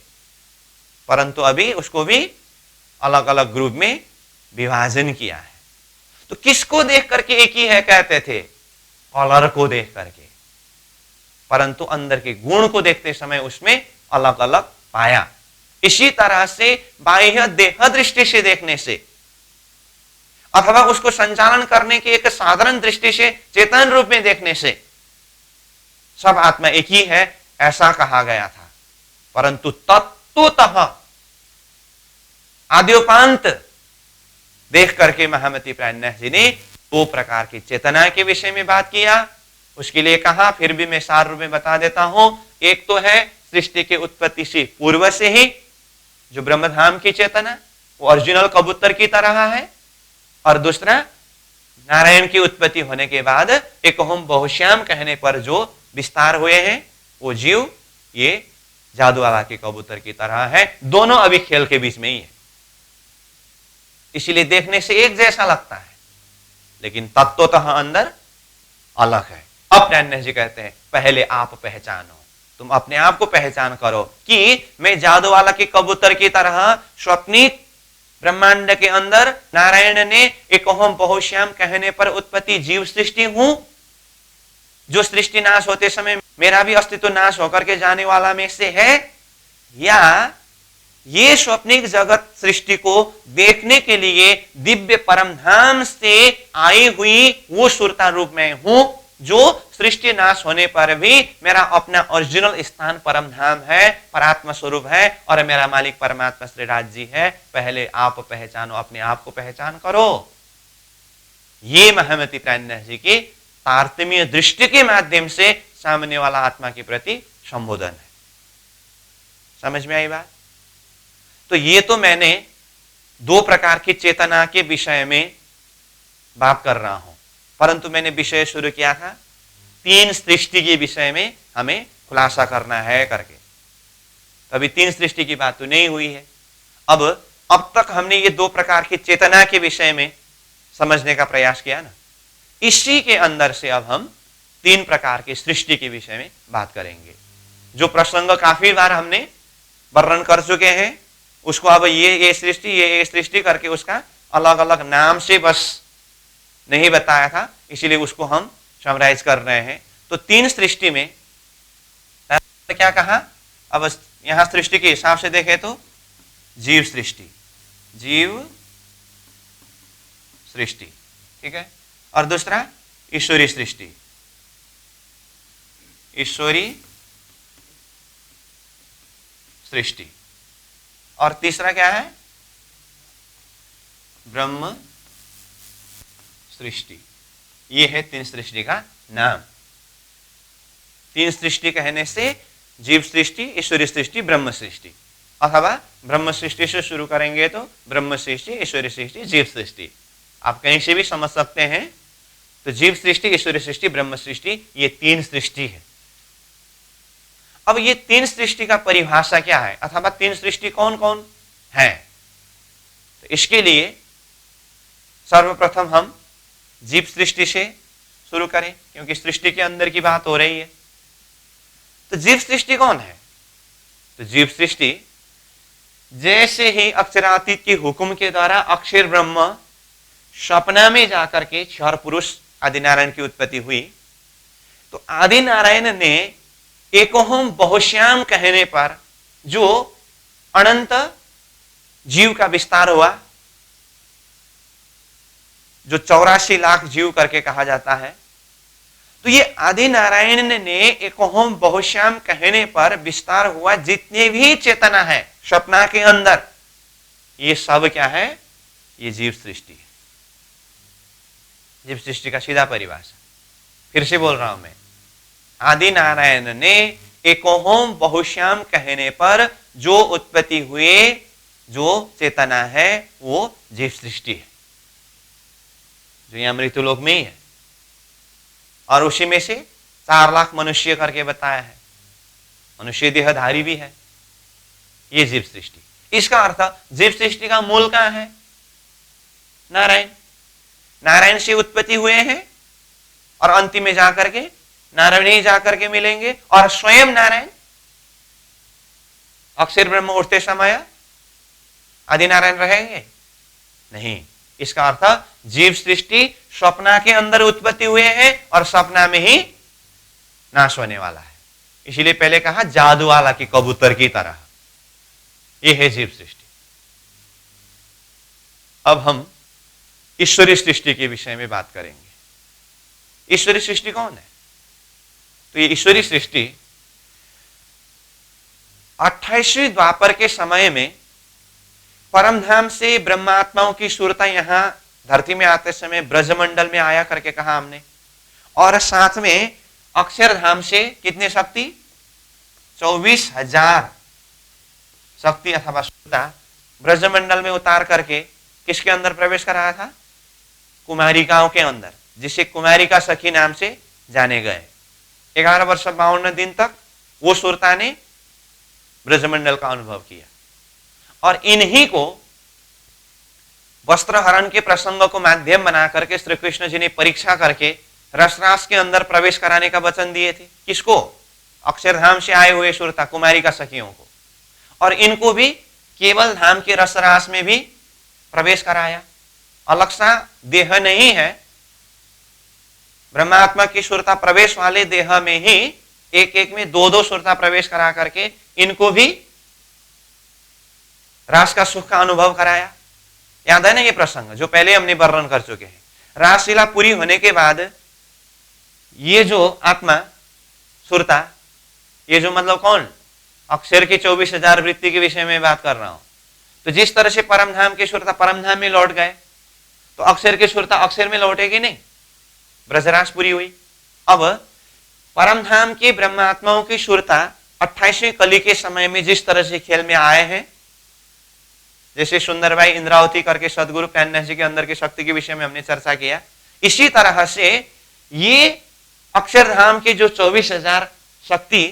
परंतु अभी उसको भी अलग अलग ग्रुप में विभाजन किया है। तो किसको देख करके एक ही है कहते थे? कलर को देख करके, परंतु अंदर के गुण को देखते समय उसमें अलग अलग पाया। इसी तरह से बाह्य देह दृष्टि से देखने से अथवा उसको संचालन करने की एक साधारण दृष्टि से चेतन रूप में देखने से सब आत्मा एक ही है ऐसा कहा गया था। परंतु तत्वतः आद्योपांत देख करके महामती प्राज्ञ जी ने दो प्रकार की चेतना के विषय में बात किया। उसके लिए कहा, फिर भी मैं सार रूप में बता देता हूं। एक तो है सृष्टि के उत्पत्ति से पूर्व से ही जो ब्रह्मधाम की चेतना, वो ओरिजिनल कबूतर की तरह है। और दूसरा नारायण की उत्पत्ति होने के बाद एक ओम बहुश्याम कहने पर जो विस्तार हुए हैं वो जीव ये जादू वाला के कबूतर की तरह है। दोनों अभी खेल के बीच में ही है, इसीलिए देखने से एक जैसा लगता है लेकिन तत्वतः अंदर अलग है। अब प्राज्ञ जी कहते हैं पहले आप पहचानो, तुम अपने आप को पहचान करो कि मैं जादू वाला के कबूतर की तरह स्वप्निक ब्रह्मांड के अंदर नारायण ने एक ओम बहुश्याम कहने पर उत्पत्ति जीव सृष्टि हूं, जो सृष्टि नाश होते समय मेरा भी अस्तित्व नाश होकर के जाने वाला में से है, या ये स्वप्निक जगत सृष्टि को देखने के लिए दिव्य परम धाम से आई हुई वो सुरता रूप में हूं जो सृष्टि नाश होने पर भी मेरा अपना ओरिजिनल स्थान परम धाम है, परात्मा स्वरूप है और मेरा मालिक परमात्मा श्री राज जी है। पहले आप पहचानो, अपने आप को पहचान करो। ये महामती प्राज्ञ जी की तारतम्य दृष्टि के माध्यम से सामने वाला आत्मा के प्रति संबोधन है। समझ में आई बात? तो ये तो मैंने दो प्रकार की चेतना के विषय में बात कर रहा हूं, परंतु मैंने विषय शुरू किया था तीन सृष्टि के विषय में हमें खुलासा करना है करके। अभी तीन सृष्टि की बात तो नहीं हुई है। अब तक हमने ये दो प्रकार की चेतना के विषय में समझने का प्रयास किया ना, इसी के अंदर से अब हम तीन प्रकार की सृष्टि के विषय में बात करेंगे। जो प्रसंग काफी बार हमने वर्णन कर चुके हैं उसको अब ये सृष्टि करके उसका अलग अलग नाम से बस नहीं बताया था, इसीलिए उसको हम समराइज कर रहे हैं। तो तीन सृष्टि में क्या कहा? अब यहां सृष्टि के हिसाब से देखें तो जीव सृष्टि, ठीक है, और दूसरा ईश्वरी सृष्टि, और तीसरा क्या है? ब्रह्म सृष्टि। ये है तीन सृष्टि का नाम। तीन सृष्टि कहने से जीव सृष्टि, ईश्वरी सृष्टि, ब्रह्म सृष्टि, अथवा ब्रह्म सृष्टि से शुरू करेंगे तो ब्रह्म सृष्टि, ईश्वरी सृष्टि, जीव सृष्टि, आप कहीं से भी समझ सकते हैं। तो जीव सृष्टि, ईश्वरी सृष्टि, ब्रह्म सृष्टि, ये तीन सृष्टि है। अब ये तीन सृष्टि का परिभाषा क्या है, अथवा तीन सृष्टि कौन कौन है? तो इसके लिए सर्वप्रथम हम जीव सृष्टि से शुरू करें, क्योंकि सृष्टि के अंदर की बात हो रही है। तो जीव सृष्टि कौन है? तो जीव सृष्टि जैसे ही अक्षरातीत के हुक्म के द्वारा अक्षर ब्रह्म सपना में जाकर के क्षर पुरुष आदिनारायण की उत्पत्ति हुई, तो आदिनारायण ने एकोहम बहुश्याम कहने पर जो अनंत जीव का विस्तार हुआ, जो 84 लाख जीव करके कहा जाता है, तो ये आदि नारायण ने एकोहम बहुश्याम कहने पर विस्तार हुआ जितने भी चेतना है सपना के अंदर, ये सब क्या है? ये जीव सृष्टि है। जीव सृष्टि का सीधा परिभाषा फिर से बोल रहा हूं मैं। आदि नारायण ने एकोहम बहुश्याम कहने पर जो उत्पत्ति हुए, जो चेतना है, वो जीव सृष्टि है। जो यहाँ मृत्युलोक में ही है, और उसी में से 4 लाख मनुष्य करके बताया है, मनुष्य देहधारी भी है। ये जीव सृष्टि, इसका अर्थ जीव सृष्टि का मूल कहां है? नारायण। नारायण से उत्पत्ति हुए हैं और अंतिम में जाकर के नारायण ही जाकर के मिलेंगे, और स्वयं नारायण अक्षर ब्रह्म उठते समय आदि नारायण रहेंगे नहीं। इसका अर्थ जीव सृष्टि स्वप्ना के अंदर उत्पत्ति हुए हैं और स्वप्ना में ही नाश होने वाला है। इसीलिए पहले कहा जादू वाला की कबूतर की तरह, यह है जीव सृष्टि। अब हम ईश्वरीय सृष्टि के विषय में बात करेंगे। ईश्वरीय सृष्टि कौन है? तो ये ईश्वरीय सृष्टि 28वें द्वापर के समय में परमधाम से ब्रह्मात्माओं की सूरता यहां धरती में आते समय ब्रजमंडल में आया करके कहा हमने, और साथ में अक्षरधाम से कितने शक्ति? 24,000 शक्ति अथवा सूरता ब्रजमंडल में उतार करके किसके अंदर प्रवेश कराया था? कुमारिकाओं के अंदर, जिसे कुमारिका सखी नाम से जाने गए। 11 वर्ष 52 दिन तक वो सूरता ने ब्रजमंडल का अनुभव किया, और इन्हीं को वस्त्र हरण के प्रसंग को माध्यम बना करके श्री कृष्ण जी ने परीक्षा करके रसरास के अंदर प्रवेश कराने का वचन दिए थे। किसको? अक्षरधाम से आए हुए सूरता कुमारिका सखियों को, और इनको भी केवल धाम के रसरास में भी प्रवेश कराया। अलग सा देह नहीं है, ब्रह्मात्मा की सूरता प्रवेश वाले देह में ही एक एक में 2-2 सूरता प्रवेश करा करके इनको भी रास का सुख का अनुभव कराया। याद है ना ये प्रसंग जो पहले हमने वर्णन कर चुके हैं। रासलीला पूरी होने के बाद ये जो आत्मा सुरता, ये जो मतलब कौन? अक्षर की 24,000 वृत्ति के विषय में बात कर रहा हूं। तो जिस तरह से परमधाम की सुरता परमधाम में लौट गए, तो अक्षर की सुरता अक्षर में लौटेगी नहीं, ब्रजरास पूरी हुई। अब परमधाम की ब्रह्मात्माओं की सुरता 28वें कली के समय में जिस तरह से खेल में आए हैं, जैसे सुंदरबाई इंद्रावती करके सदगुरु प्यान्यास जी के अंदर की शक्ति के विषय में हमने चर्चा किया, इसी तरह से ये अक्षरधाम के जो 24,000 शक्ति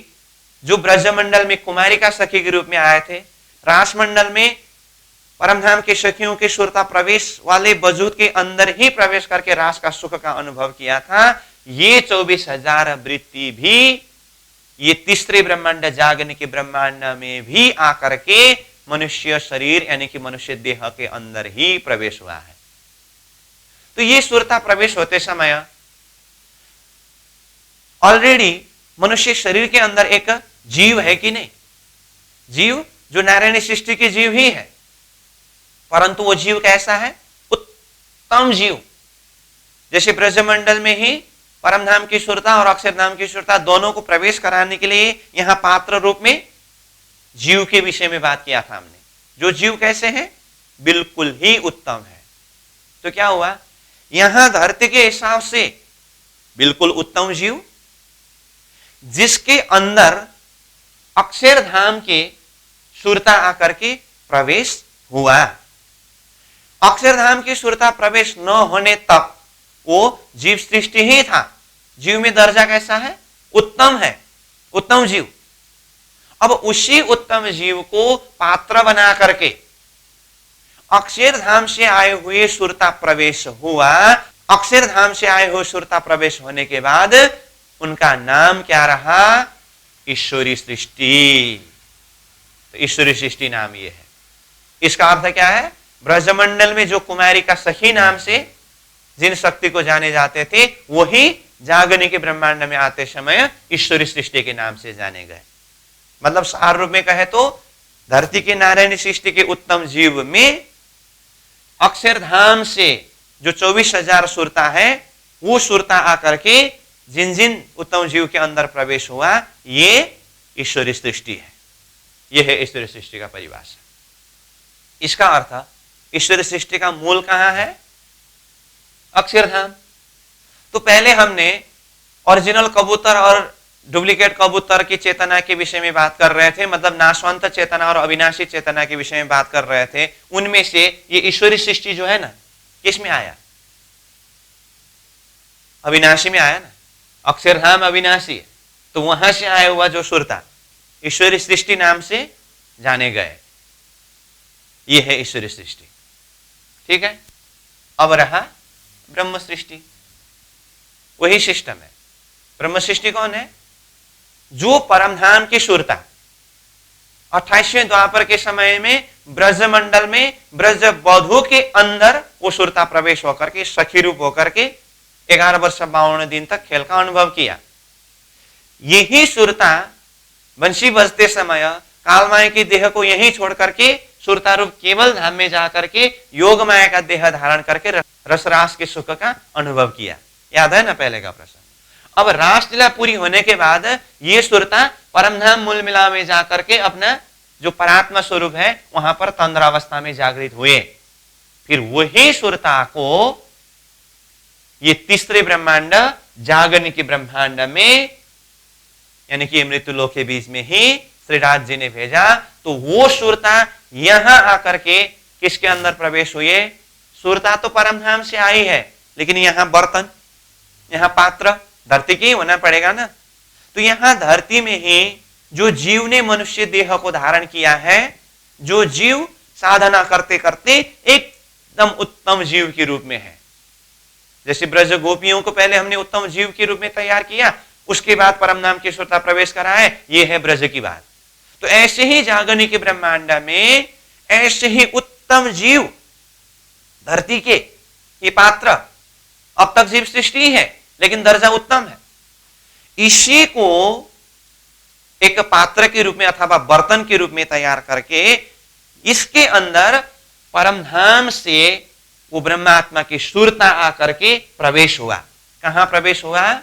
जो ब्रजमंडल में कुमारिका सखी के रूप में आए थे, रासमंडल में परमधाम के सखियों की सुरता प्रवेश वाले वजूद के अंदर ही प्रवेश करके रास का सुख का अनुभव किया था। ये 24,000 वृत्ति भी ये तीसरे ब्रह्मांड जागने के ब्रह्मांड में भी आकर के मनुष्य शरीर यानी कि मनुष्य देह के अंदर ही प्रवेश हुआ है। तो ये सुरता प्रवेश होते समय ऑलरेडी मनुष्य शरीर के अंदर एक जीव है कि नहीं? जीव जो नारायणी सृष्टि के जीव ही है, परंतु वो जीव कैसा है? उत्तम जीव। जैसे ब्रजमंडल में ही परमधाम की सुरता और अक्षरधाम की सुरता दोनों को प्रवेश कराने के लिए यहां पात्र रूप में जीव के विषय में बात किया था हमने। जो जीव कैसे हैं? बिल्कुल ही उत्तम है। तो क्या हुआ? यहां धरती के हिसाब से बिल्कुल उत्तम जीव, जिसके अंदर अक्षरधाम के सुरता आकर के प्रवेश हुआ। अक्षरधाम की सुरता प्रवेश न होने तक वो जीव सृष्टि ही था। जीव में दर्जा कैसा है? उत्तम है, उत्तम जीव। अब उसी उत्तम जीव को पात्र बना करके अक्षरधाम से आए हुए सुरता प्रवेश हुआ। अक्षरधाम से आए हुए सुरता प्रवेश होने के बाद उनका नाम क्या रहा? ईश्वरी सृष्टि। तो ईश्वरी सृष्टि नाम ये है। इसका अर्थ क्या है? ब्रजमंडल में जो कुमारिका सखी नाम से जिन शक्ति को जाने जाते थे, वही जागने के ब्रह्मांड में आते समय ईश्वरी सृष्टि के नाम से जाने गए। मतलब सार रूप में कहे तो धरती के नारायणी सृष्टि के उत्तम जीव में अक्षरधाम से जो 24,000 सुरता है, वो सुरता आकर के जिन जिन उत्तम जीव के अंदर प्रवेश हुआ, ये ईश्वरी सृष्टि है। यह है ईश्वरी सृष्टि का परिभाषा। इसका अर्थ ईश्वरी सृष्टि का मूल कहां है? अक्षरधाम। तो पहले हमने ओरिजिनल कबूतर और डुप्लीकेट कबूतर की चेतना के विषय में बात कर रहे थे, मतलब नाशवंत चेतना और अविनाशी चेतना के विषय में बात कर रहे थे। उनमें से ये ईश्वरी सृष्टि जो है ना, किस में आया? अविनाशी में आया ना, अक्षरधाम अविनाशी है, तो वहां से आया हुआ जो सुरता ईश्वरी सृष्टि नाम से जाने गए। ये है ईश्वरी सृष्टि। ठीक है, अब रहा ब्रह्म सृष्टि। वही सिस्टम है। ब्रह्म सृष्टि कौन है? जो परमधाम की सुरता 28वें द्वापर के समय में ब्रजमंडल में ब्रज बधु के अंदर वो सुरता प्रवेश होकर के सखी रूप होकर के 11 वर्ष 52 दिन तक खेल का अनुभव किया। यही सुरता बंशी बजते समय कालमाया की देह को यहीं छोड़ करके सुरता रूप केवल धाम में जाकर के योग माया का देह धारण करके रसरास के सुख का अनुभव किया। याद है ना पहले का प्रसंग। अब रासलीला पूरी होने के बाद ये सुरता परमधाम मूल मिला में जाकर के अपना जो परात्मा स्वरूप है वहां पर तंद्रावस्था में जागृत हुए। फिर वही सुरता को ये तीसरे ब्रह्मांड जागरण के ब्रह्मांड में यानी कि मृत्यु लोक के बीच में ही श्रीराज जी ने भेजा। तो वो सुरता यहां आकर के किसके अंदर प्रवेश हुए? सुरता तो परमधाम से आई है, लेकिन यहां बर्तन, यहां पात्र धरती की होना पड़ेगा ना। तो यहां धरती में ही जो जीव ने मनुष्य देह को धारण किया है, जो जीव साधना करते करते एकदम उत्तम जीव के रूप में है। जैसे ब्रज गोपियों को पहले हमने उत्तम जीव के रूप में तैयार किया, उसके बाद परमधाम की सुरता प्रवेश करा है, ये है ब्रज की बात। तो ऐसे ही जागरणी के ब्रह्मांड में ऐसे ही उत्तम जीव धरती के ये पात्र, अब तक जीव सृष्टि है लेकिन दर्जा उत्तम है, इसी को एक पात्र के रूप में अथवा बर्तन के रूप में तैयार करके इसके अंदर परमधाम से वो ब्रह्मात्मा की सुरता आकर के प्रवेश हुआ। कहां प्रवेश हुआ?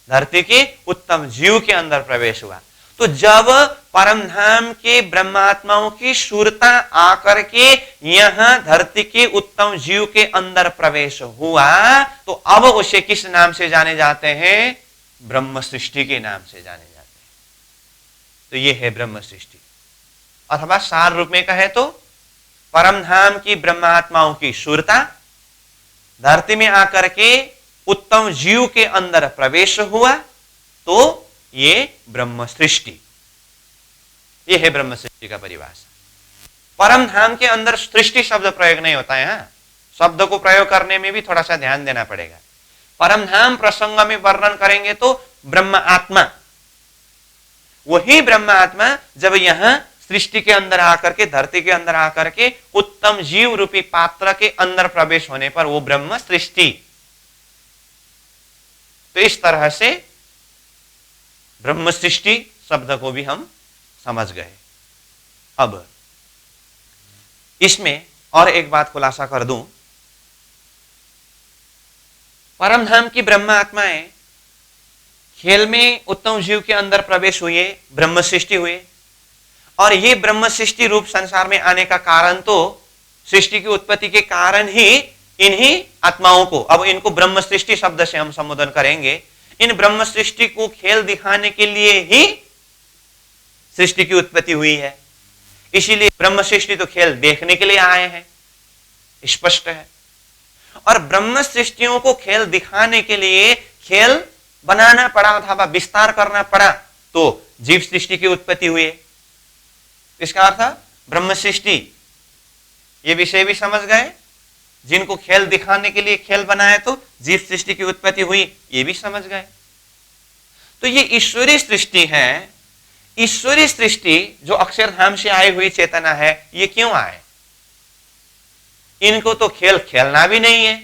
धरती के उत्तम जीव के अंदर प्रवेश हुआ। तो जब परमधाम के ब्रह्मात्माओं की सुरता आकर के यहां धरती के उत्तम जीव के अंदर प्रवेश हुआ, तो अब उसे किस नाम से जाने जाते हैं? ब्रह्म सृष्टि के नाम से जाने जाते हैं। तो यह है ब्रह्म सृष्टि, अथवा सार रूप में कहे तो परमधाम की ब्रह्मात्माओं की सुरता धरती में आकर के उत्तम जीव के अंदर प्रवेश हुआ, तो ये ब्रह्म सृष्टि, ये है ब्रह्म सृष्टि का परिभाषा। परमधाम के अंदर सृष्टि शब्द प्रयोग नहीं होता है। हाँ? शब्द को प्रयोग करने में भी थोड़ा सा ध्यान देना पड़ेगा। परमधाम प्रसंग में वर्णन करेंगे तो ब्रह्म आत्मा, वही ब्रह्म आत्मा जब यहां सृष्टि के अंदर आकर के धरती के अंदर आकर के उत्तम जीव रूपी पात्र के अंदर प्रवेश होने पर वो ब्रह्म सृष्टि। तो इस तरह से ब्रह्म सृष्टि शब्द को भी हम समझ गए। अब इसमें और एक बात खुलासा कर दूं, परमधाम की ब्रह्म आत्माएं खेल में उत्तम जीव के अंदर प्रवेश हुए, ब्रह्म सृष्टि हुए, और ये ब्रह्म सृष्टि रूप संसार में आने का कारण तो सृष्टि की उत्पत्ति के कारण ही इन्हीं आत्माओं को, अब इनको ब्रह्म सृष्टि शब्द से हम संबोधन करेंगे, इन ब्रह्म सृष्टि को खेल दिखाने के लिए ही सृष्टि की उत्पत्ति हुई है। इसीलिए ब्रह्म सृष्टि तो खेल देखने के लिए आए हैं, स्पष्ट है। और ब्रह्म सृष्टियों को खेल दिखाने के लिए खेल बनाना पड़ा अथवा विस्तार करना पड़ा, तो जीव सृष्टि की उत्पत्ति हुई। इसका अर्थ ब्रह्म सृष्टि, ये विषय भी समझ गए। जिनको खेल दिखाने के लिए खेल बनाए तो जीव सृष्टि की उत्पत्ति हुई, ये भी समझ गए। तो ये ईश्वरीय सृष्टि है। ईश्वरीय सृष्टि जो अक्षरधाम से आई हुई चेतना है, ये क्यों आए? इनको तो खेल खेलना भी नहीं है,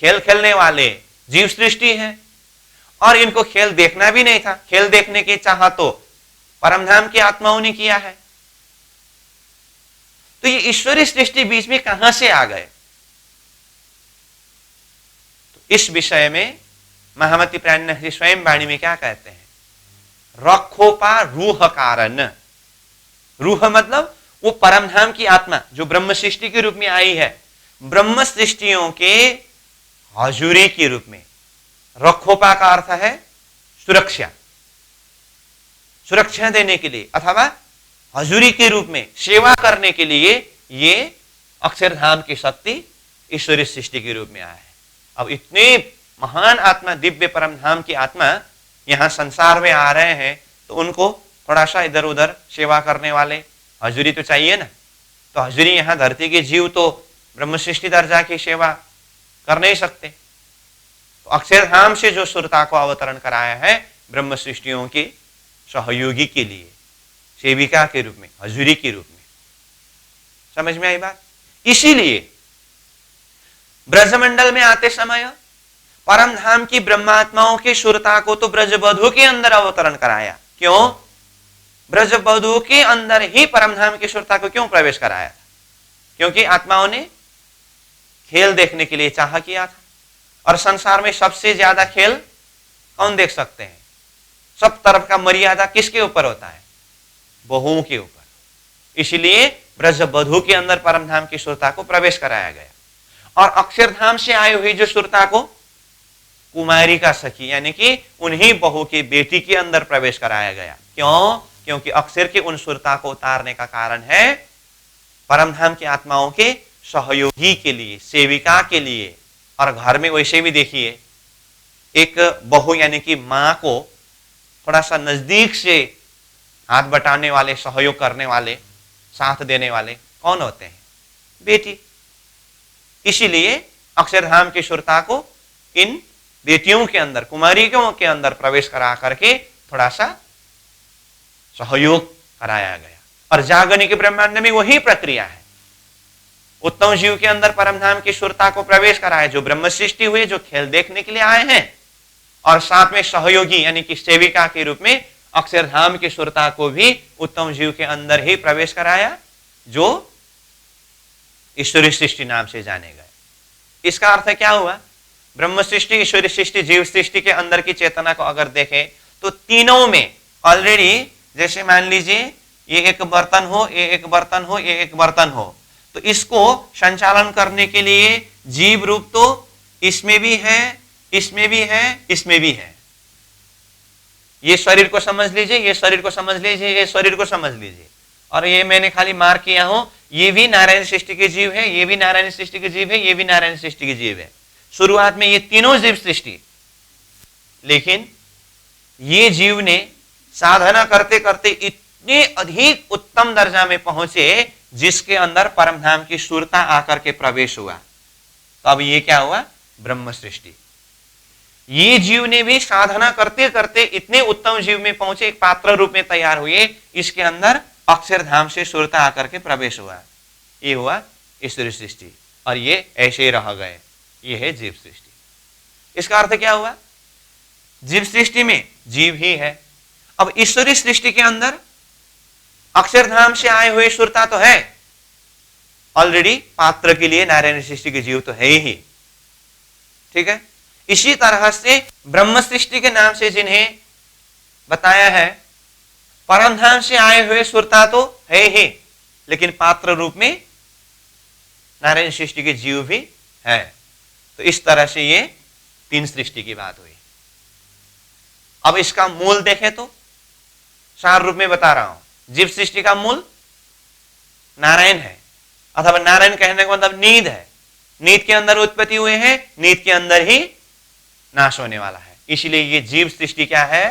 खेल खेलने वाले जीव सृष्टि है, और इनको खेल देखना भी नहीं था। खेल देखने की चाह तो परमधाम की आत्माओं ने किया है। तो ये ईश्वरीय सृष्टि बीच में कहां से आ गए? तो इस विषय में महामती प्राण स्वयं वाणी में क्या कहते हैं? रखोपा रूह कारण। रूह मतलब वो परमधाम की आत्मा जो ब्रह्म सृष्टि के रूप में आई है, ब्रह्म सृष्टियों के हजूरी के रूप में। रखोपा का अर्थ है सुरक्षा, सुरक्षा देने के लिए अथवा हजूरी के रूप में सेवा करने के लिए ये अक्षरधाम की शक्ति ईश्वरीय सृष्टि के रूप में आया है। अब इतने महान आत्मा, दिव्य परम धाम की आत्मा यहाँ संसार में आ रहे हैं, तो उनको थोड़ा सा इधर उधर सेवा करने वाले हजूरी तो चाहिए ना। तो हजूरी यहाँ धरती के जीव तो ब्रह्म सृष्टि दर्जा की सेवा कर नहीं सकते। तो अक्षरधाम से जो सुरता को अवतरण कराया है ब्रह्म सृष्टियों के सहयोगी के लिए, सेविका के रूप में, हजूरी के रूप में। समझ में आई बात? इसीलिए ब्रजमंडल में आते समय परम धाम की ब्रह्मात्माओं की सुरता को तो ब्रजबधु के अंदर अवतरण कराया। क्यों? ब्रजबधु के अंदर ही परम धाम की सुरता को क्यों प्रवेश कराया था? क्योंकि आत्माओं ने खेल देखने के लिए चाह किया था, और संसार में सबसे ज्यादा खेल कौन देख सकते हैं? सब तरफ का मर्यादा किसके ऊपर होता है? बहुओं के ऊपर। इसलिए ब्रजबधु के अंदर परमधाम की सुरता को प्रवेश कराया गया, और अक्षरधाम से आई हुई जो सुरता को कुमारी का सखी यानी कि उन्हीं बहू की बेटी के अंदर प्रवेश कराया गया। क्यों? क्योंकि अक्षर की उन सुरता को उतारने का कारण है परमधाम की आत्माओं के सहयोगी के लिए, सेविका के लिए। और घर में वैसे भी देखिए, एक बहू यानी कि मां को थोड़ा सा नजदीक से हाथ बटाने वाले, सहयोग करने वाले, साथ देने वाले कौन होते हैं? बेटी। इसीलिए अक्षरधाम की सुरता को इन बेटियों के अंदर, कुमारियों के अंदर प्रवेश करा करके थोड़ा सा सहयोग कराया गया। और जागने के ब्रह्मांड में वही प्रक्रिया है। उत्तम जीव के अंदर परमधाम की सुरता को प्रवेश कराया, जो ब्रह्म सृष्टि हुए, जो खेल देखने के लिए आए हैं, और साथ में सहयोगी यानी कि सेविका के रूप में अक्षरधाम की सुरता को भी उत्तम जीव के अंदर ही प्रवेश कराया, जो ईश्वरी सृष्टि नाम से जाने गए। इसका अर्थ क्या हुआ? ब्रह्म सृष्टि, ईश्वरी सृष्टि, जीव सृष्टि के अंदर की चेतना को अगर देखें तो तीनों में ऑलरेडी, जैसे मान लीजिए ये एक बर्तन हो, ये एक बर्तन हो, ये एक बर्तन हो, तो इसको संचालन करने के लिए जीव रूप तो इसमें भी है, इसमें भी है, इसमें भी है। ये शरीर को समझ लीजिए, ये शरीर को समझ लीजिए, ये शरीर को समझ लीजिए। और ये मैंने खाली मार्क किया हूं, ये भी नारायण सृष्टि के जीव है, ये भी नारायण सृष्टि के जीव है, ये भी नारायण सृष्टि के जीव है। शुरुआत में ये तीनों जीव सृष्टि, लेकिन ये जीव ने साधना करते करते इतने अधिक उत्तम दर्जा में पहुंचे जिसके अंदर परमधाम की सुरता आकर के प्रवेश हुआ। तो अब ये क्या हुआ? ब्रह्म सृष्टि। ये जीव ने भी साधना करते करते इतने उत्तम जीव में पहुंचे, एक पात्र रूप में तैयार हुए, इसके अंदर अक्षरधाम से सुरता आकर के प्रवेश हुआ। ये हुआ ईश्वरी सृष्टि, और ये ऐसे ही रह गए। ये है जीव सृष्टि। इसका अर्थ क्या हुआ? जीव सृष्टि में जीव ही है। अब ईश्वरी सृष्टि के अंदर अक्षरधाम से आए हुए सुरता तो है ऑलरेडी, पात्र के लिए नारायण सृष्टि के जीव तो है ही। ठीक है। इसी तरह से ब्रह्म सृष्टि के नाम से जिन्हें बताया है, परमधाम से आए हुए सुरता तो है ही, लेकिन पात्र रूप में नारायण सृष्टि के जीव भी है। तो इस तरह से ये तीन सृष्टि की बात हुई। अब इसका मूल देखें तो सार रूप में बता रहा हूं। जीव सृष्टि का मूल नारायण है, अथवा नारायण कहने का मतलब नींद है। नींद के अंदर उत्पत्ति हुए हैं, नींद के अंदर ही नाश होने वाला है। इसलिए ये जीव सृष्टि क्या है?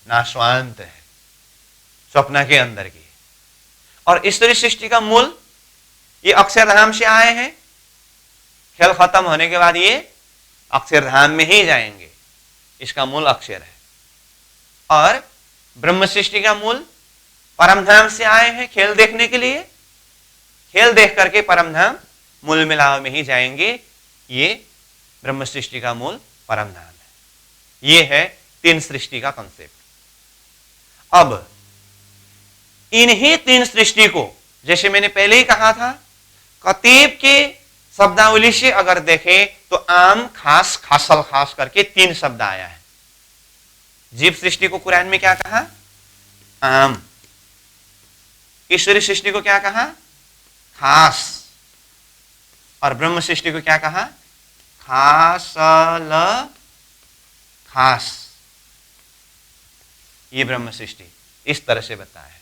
नाशवांत है, स्वप्न के अंदर की। और ईश्वरी सृष्टि का मूल ये अक्षरधाम से आए हैं, खेल खत्म होने के बाद ये अक्षरधाम में ही जाएंगे। इसका मूल अक्षर है। और ब्रह्म सृष्टि का मूल परमधाम से आए हैं खेल देखने के लिए, खेल देख करके परमधाम मूल मिलाव में ही जाएंगे। ये ब्रह्म सृष्टि का मूल परमधाम है। ये है तीन सृष्टि का कॉन्सेप्ट। अब इन्हीं तीन सृष्टि को, जैसे मैंने पहले ही कहा था, कतीब के शब्दावली से अगर देखें तो आम, खास, खासल, खास करके तीन शब्द आया है। जीव सृष्टि को कुरान में क्या कहा? आम। ईश्वरी सृष्टि को क्या कहा? खास। और ब्रह्म सृष्टि को क्या कहा? खासल, खास। ये ब्रह्म सृष्टि इस तरह से बताया है।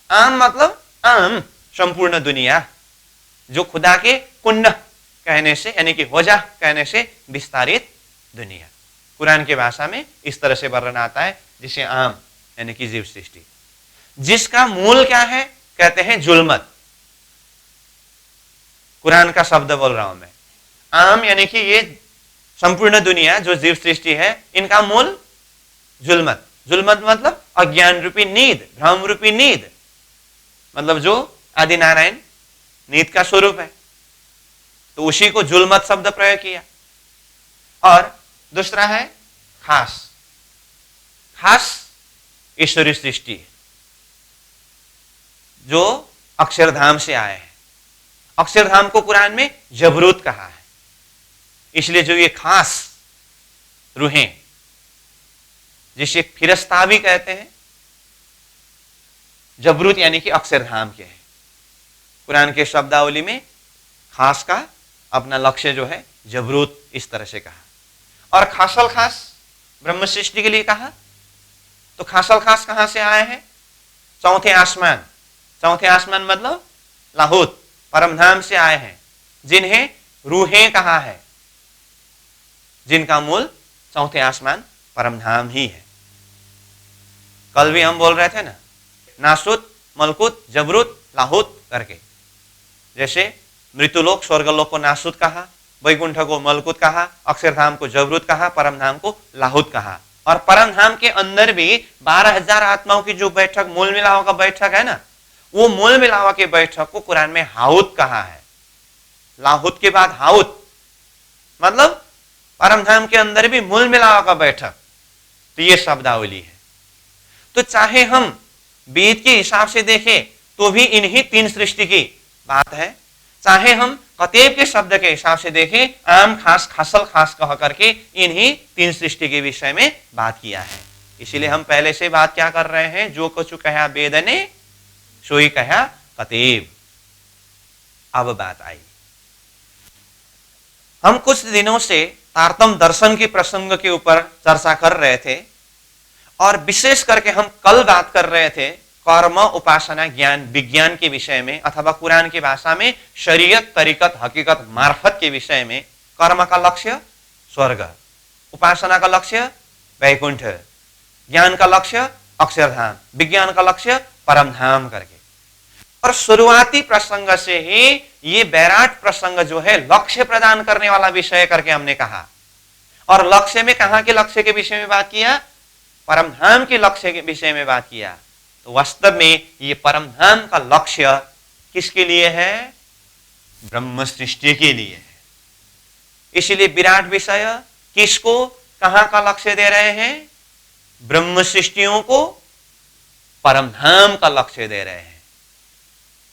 आम मतलब आम, संपूर्ण दुनिया, जो खुदा के कुंड कहने से, यानी कि हो जा कहने से विस्तारित दुनिया। कुरान की भाषा में इस तरह से वर्णन आता है, जिसे आम यानी कि जीव सृष्टि, जिसका मूल क्या है, कहते हैं जुल्मत। कुरान का शब्द बोल रहा हूं मैं। आम यानी कि ये संपूर्ण दुनिया जो जीव सृष्टि है, इनका मूल जुल्मत। जुल्मत मतलब अज्ञान रूपी नींद, भ्रम रूपी नींद, मतलब जो आदि नारायण नींद का स्वरूप है, तो उसी को जुल्मत शब्द प्रयोग किया। और दूसरा है खास। खास ईश्वरीय सृष्टि है जो अक्षरधाम से आए हैं। अक्षरधाम को कुरान में जबरूत कहा है, इसलिए जो ये खास रूहें, जिसे फिरस्ता भी कहते हैं, जबरूत यानी कि अक्षरधाम के हैं। कुरान के शब्दावली में खास का अपना लक्ष्य जो है जबरूत इस तरह से कहा। और खासल खास ब्रह्म सृष्टि के लिए कहा, तो खासल खास कहां से आए हैं? चौथे आसमान। चौथे आसमान मतलब लाहौत, परमधाम से आए हैं, जिन्हें रूहें कहा है, जिनका मूल चौथे आसमान परमधाम ही है। कल भी हम बोल रहे थे ना, नासुत, मलकुत, जबरूत, लाहौत करके। जैसे मृत्युलोक, स्वर्गलोक को नासुत कहा, वैकुंठ को मलकुत कहा, अक्षरधाम को जबरूत कहा, परमधाम को लाहौत कहा। और परमधाम के अंदर भी 12,000 आत्माओं की जो बैठक, मूल मिलावा का बैठक है ना, वो मूल मिलावा के बैठक को कुरान में हाउत कहा है। लाहौत के बाद हाउत, मतलब परमधाम के अंदर भी मूल मिलावा का बैठक। तो ये शब्दावली है। तो चाहे हम वेद के हिसाब से देखें तो भी इन्हीं तीन सृष्टि की बात है, चाहे हम कतेब के शब्द के हिसाब से देखें, आम, खास, खासल, खास कह करके इन्हीं तीन सृष्टि के विषय में बात किया है। इसीलिए हम पहले से बात क्या कर रहे हैं, जो कछु कहा वेद ने सोई कहा कतेब। अब बात आई, हम कुछ दिनों से तारतम दर्शन के प्रसंग के ऊपर चर्चा कर रहे थे, और विशेष करके हम कल बात कर रहे थे कर्म, उपासना, ज्ञान, विज्ञान के विषय में, अथवा कुरान की भाषा में शरीयत, तरीकत, हकीकत, मार्फत के विषय में। कर्म का लक्ष्य स्वर्ग, उपासना का लक्ष्य वैकुंठ, ज्ञान का लक्ष्य अक्षरधाम, विज्ञान का लक्ष्य परमधाम करके। और शुरुआती प्रसंग से ही ये बैराट प्रसंग जो है लक्ष्य प्रदान करने वाला विषय करके हमने कहा। और लक्ष्य में कहां के लक्ष्य के विषय में बात किया? परमधाम के लक्ष्य के विषय में बात किया। तो वास्तव में ये परमधाम का लक्ष्य किसके लिए है? ब्रह्म सृष्टि के लिए है। इसलिए विराट विषय किसको, कहां का लक्ष्य दे रहे हैं? ब्रह्म सृष्टियों को परमधाम का लक्ष्य दे रहे हैं।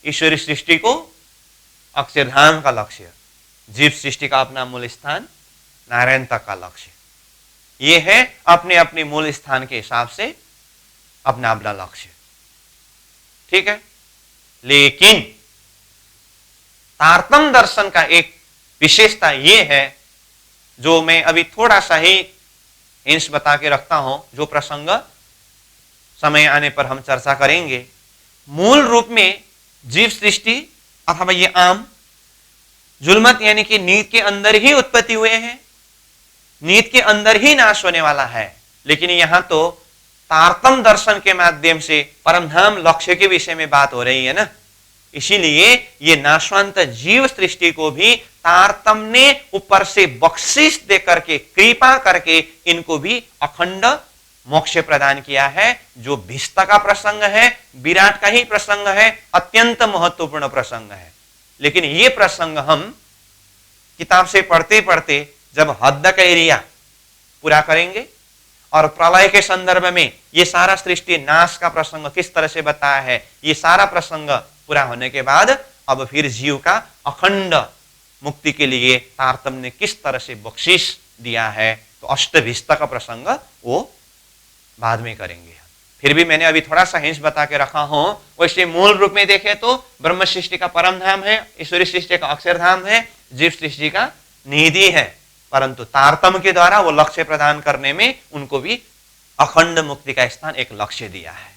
ईश्वरी सृष्टि को अक्षरधाम का लक्ष्य, जीव सृष्टि का अपना मूल स्थान नारायण तक का लक्ष्य। ये है अपने अपने मूल स्थान के हिसाब से अपना अपना लक्ष्य, ठीक है। लेकिन तारतम दर्शन का एक विशेषता यह है, जो मैं अभी थोड़ा सा ही हिंस बता के रखता हूं, जो प्रसंग समय आने पर हम चर्चा करेंगे। मूल रूप में जीव सृष्टि अथवा ये आम जुल्मत यानी कि नींद के अंदर ही उत्पत्ति हुए हैं, नींद के अंदर ही नाश होने वाला है। लेकिन यहां तो तारतम दर्शन के माध्यम से परमधाम लक्ष्य के विषय में बात हो रही है ना, इसीलिए ये नाशवंत जीव सृष्टि को भी तारतम ने ऊपर से बख्शिश दे करके, कृपा करके इनको भी अखंड मोक्ष प्रदान किया है। जो भिष्ट का प्रसंग है, विराट का ही प्रसंग है, अत्यंत महत्वपूर्ण प्रसंग है। लेकिन ये प्रसंग हम किताब से पढ़ते पढ़ते जब हद का एरिया पूरा करेंगे और प्रलय के संदर्भ में ये सारा सृष्टि नाश का प्रसंग किस तरह से बताया है, ये सारा प्रसंग पूरा होने के बाद अब फिर जीव का अखंड मुक्ति के लिए तारतम ने किस तरह से बख्शिश दिया है, तो अष्टभिष्ट का प्रसंग वो बाद में करेंगे। फिर भी मैंने अभी थोड़ा सा हिंस बता के रखा हूं। वैसे मूल रूप में देखें तो ब्रह्म सृष्टि का परम धाम है, ईश्वरी सृष्टि का अक्षरधाम है, जीव सृष्टि का निधि है। परंतु तारतम के द्वारा वो लक्ष्य प्रदान करने में उनको भी अखंड मुक्ति का स्थान, एक लक्ष्य दिया है।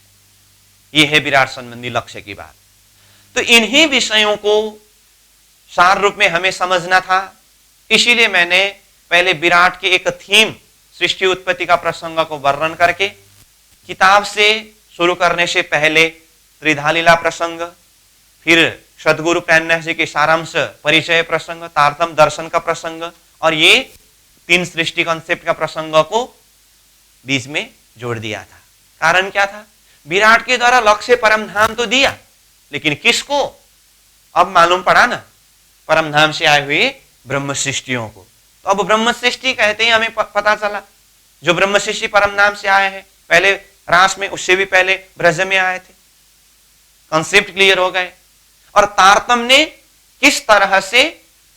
यह है विराट संबंधी लक्ष्य की बात। तो इन्हीं विषयों को सार रूप में हमें समझना था। इसीलिए मैंने पहले विराट के एक थीम सृष्टि उत्पत्ति का प्रसंग को वर्णन करके किताब से शुरू करने से पहले त्रिधा लीला प्रसंग, फिर सदगुरु प्रेमनाथ जी के सारांश परिचय प्रसंग, तारतम दर्शन का प्रसंग और ये तीन सृष्टि कॉन्सेप्ट का प्रसंग को बीच में जोड़ दिया था। कारण क्या था? विराट के द्वारा लक्ष्य परम धाम तो दिया, लेकिन किसको? अब मालूम पड़ा ना, परम धाम से आए हुए ब्रह्म सृष्टियों को। तो अब ब्रह्म सृष्टि कहते ही हमें पता चला, जो ब्रह्म सृष्टि परम धाम से आए हैं, पहले रास में, उससे भी पहले ब्रज में आए थे। कॉन्सेप्ट क्लियर हो गए। और तारतम ने किस तरह से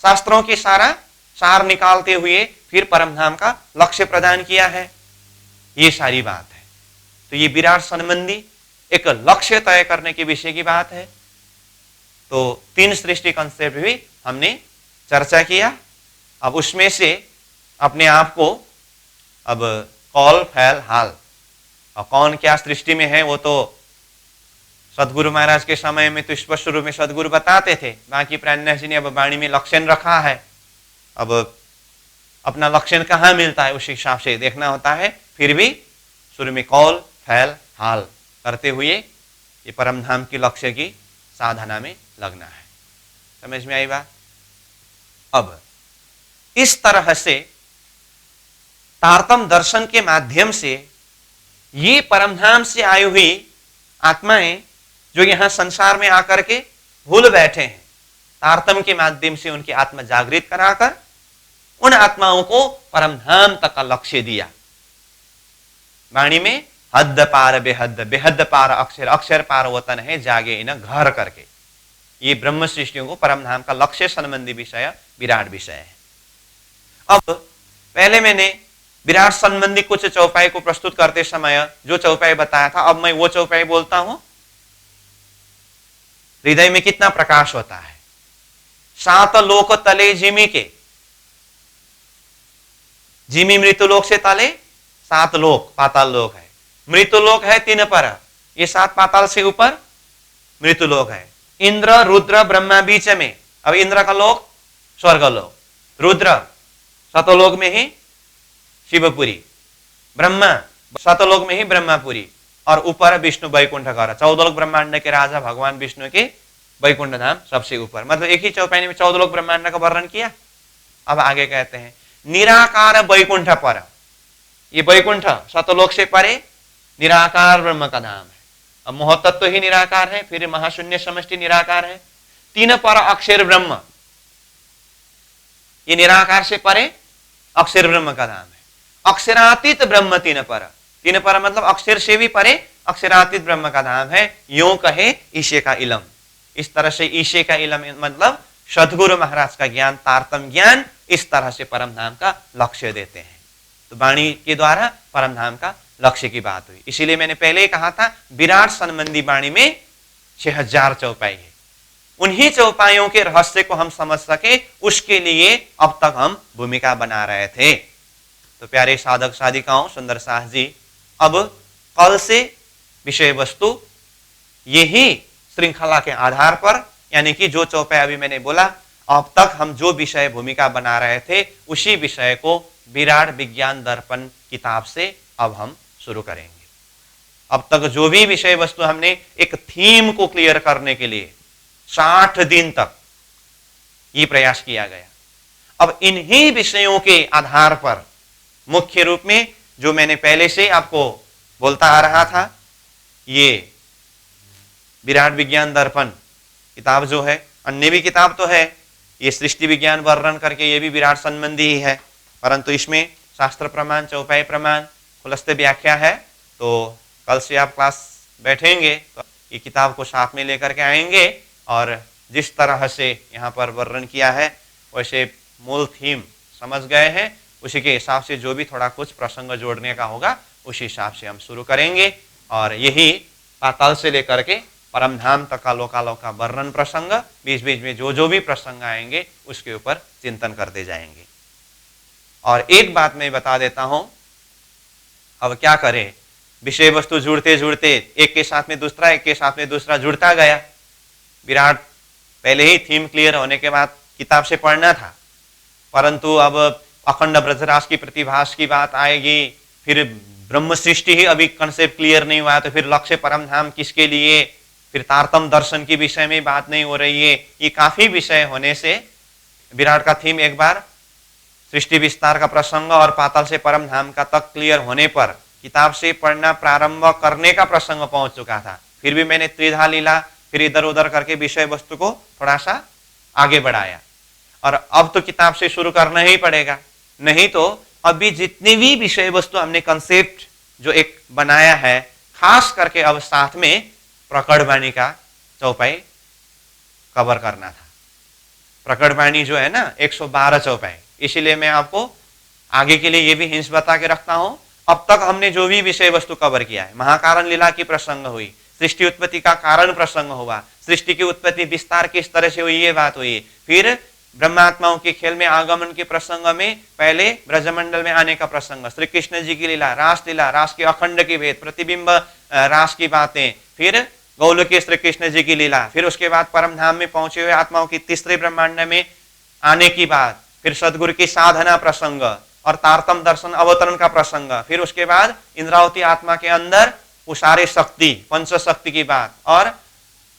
शास्त्रों के सारा सार निकालते हुए फिर परम धाम का लक्ष्य प्रदान किया है, ये सारी बात है। तो ये विराट संबंधी एक लक्ष्य तय करने के विषय की बात है। तो तीन सृष्टि कॉन्सेप्ट भी हमने चर्चा किया। अब उसमें से अपने आप को अब कौल फैल हाल और कौन क्या सृष्टि में है वो तो सदगुरु महाराज के समय में तो स्पष्ट रूप में सदगुरु बताते थे। बाकी प्रेमनाथ जी ने अब वाणी में लक्षण रखा है। अब अपना लक्षण कहाँ मिलता है उस हिसाब से देखना होता है। फिर भी शुरू में कौल फैल हाल करते हुए ये परम धाम की लक्ष्य की साधना में लगना है। समझ में आई बात? अब इस तरह से तारतम दर्शन के माध्यम से ये परमधाम से आई हुई आत्माएं जो यहां संसार में आकर के भूल बैठे हैं, तारतम के माध्यम से उनकी आत्मा जागृत कराकर उन आत्माओं को परमधाम तक का लक्ष्य दिया। वाणी में हद पार बेहद, बेहद पार अक्षर, अक्षर पार वतन है जागे इन घर करके। ये ब्रह्म सृष्टियों को परमधाम का लक्ष्य संबंधी विषय विराट विषय है। अब पहले मैंने विराट संबंधी कुछ चौपाई को प्रस्तुत करते समय जो चौपाई बताया था, अब मैं वो चौपाई बोलता हूं। हृदय में कितना प्रकाश होता है। सात लोक तले जिमी के, जिमी मृत्युलोक से तले सात लोक पाताल लोक है, मृत्युलोक है तीन पर, ये सात पाताल से ऊपर मृत्युलोक है। इंद्र रुद्र ब्रह्मा बीच में, अब इंद्र का लोक स्वर्गलोक, रुद्र सतलोक में ही शिवपुरी, ब्रह्मा सतलोक में ही ब्रह्मापुरी और ऊपर विष्णु वैकुंठ कर। 14 लोक ब्रह्मांड के राजा भगवान विष्णु के वैकुंठ धाम सबसे ऊपर। मतलब एक ही चौपाई में 14 लोक ब्रह्मांड का वर्णन किया। अब आगे कहते हैं निराकार वैकुंठ पर, ये वैकुंठ सतलोक से परे निराकार ब्रह्म का धाम है। अब मोहतत्व ही निराकार है, फिर महाशून्य समष्टि निराकार है। तीन पर अक्षर ब्रह्म, ये निराकार से परे अक्षर ब्रह्म का धाम है। अक्षरातीत ब्रह्म तीन पर, तीन पर मतलब अक्षर से भी परे अक्षरातीत ब्रह्म का धाम है। यूं कहे ईशे का इलम, इस तरह से ईशे का इलम मतलब सदगुरु महाराज का ज्ञान, तारतम ज्ञान, इस तरह से परम धाम का लक्ष्य देते हैं। तो वाणी के द्वारा परम धाम का लक्ष्य की बात हुई। इसीलिए मैंने पहले ही कहा था विराट संबंधी वाणी में 6000 चौपाई है। उन्हीं चौपाइयों के रहस्य को हम समझ सके उसके लिए अब तक हम भूमिका बना रहे थे। तो प्यारे साधक साधिकाओं, सुंदर साहस जी, अब कल से विषय वस्तु यही श्रृंखला के आधार पर, यानी कि जो चौपाई अभी मैंने बोला, अब तक हम जो विषय भूमिका बना रहे थे उसी विषय को विराट विज्ञान दर्पण किताब से अब हम शुरू करेंगे। अब तक जो भी विषय वस्तु हमने एक थीम को क्लियर करने के लिए 60 दिन तक ये प्रयास किया गया। अब इन्हीं विषयों के आधार पर मुख्य रूप में जो मैंने पहले से आपको बोलता आ रहा था, ये विराट विज्ञान दर्पण किताब जो है, अन्य भी किताब तो है, ये सृष्टि विज्ञान वर्णन करके ये भी विराट संबंधी ही है, परंतु इसमें शास्त्र प्रमाण, चौपाई प्रमाण, खुलस्त व्याख्या है। तो कल से आप क्लास बैठेंगे तो ये किताब को साथ में लेकर के आएंगे और जिस तरह से यहाँ पर वर्णन किया है वैसे मूल थीम समझ गए हैं, उसी के हिसाब से जो भी थोड़ा कुछ प्रसंग जोड़ने का होगा उसी हिसाब से हम शुरू करेंगे। और यही पाताल से लेकर के परमधाम तक का लोकालोक का वर्णन प्रसंग, बीच बीच में जो जो भी प्रसंग आएंगे उसके ऊपर चिंतन करते जाएंगे। और एक बात मैं बता देता हूं, अब क्या करें, विषय वस्तु जुड़ते जुड़ते एक के साथ में दूसरा, एक के साथ में दूसरा जुड़ता गया। विराट पहले ही थीम क्लियर होने के बाद किताब से पढ़ना था, परंतु अब अखंड ब्रजराज की प्रतिभास की बात आएगी, फिर ब्रह्म सृष्टि ही अभी कंसेप्ट क्लियर नहीं हुआ, तो फिर लक्ष्य परम धाम किसके लिए, फिर तारतम दर्शन की विषय में बात नहीं हो रही है। ये काफी विषय होने से विराट का थीम एक बार सृष्टि विस्तार का प्रसंग और पाताल से परम धाम का तक क्लियर होने पर किताब से पढ़ना प्रारंभ करने का प्रसंग पहुंच चुका था। फिर भी मैंने त्रिधा लीला फिर इधर उधर करके विषय वस्तु को थोड़ा सा आगे बढ़ाया, और अब तो किताब से शुरू करना ही पड़ेगा, नहीं तो अभी जितनी भी विषय वस्तु हमने कंसेप्ट जो एक बनाया है, खास करके अब साथ में प्रकट वाणी का चौपाई कवर करना था। प्रकट वाणी जो है ना 112 चौपाई, इसीलिए मैं आपको आगे के लिए ये भी हिंस बता के रखता हूं। अब तक हमने जो भी विषय वस्तु कवर किया है, महाकारण लीला की प्रसंग हुई, सृष्टि उत्पत्ति का कारण प्रसंग हुआ, सृष्टि की उत्पत्ति विस्तार किस तरह से हुई ये बात हुई, फिर ब्रह्मात्माओं के खेल में आगमन के प्रसंग में पहले ब्रजमंडल में आने का प्रसंग, श्री कृष्ण जी की लीला, रास के अखंड की भेद, प्रतिबिंब रास की बातें, फिर गौलोकी श्री कृष्ण जी की लीला, फिर उसके बाद परम धाम में पहुंचे हुए आत्माओं की तीसरे ब्रह्मांड में आने की बात, फिर सदगुरु की साधना प्रसंग और तारतम दर्शन अवतरण का प्रसंग, फिर उसके बाद इंद्रावती आत्मा के अंदर वो सारे शक्ति पंच शक्ति की बात, और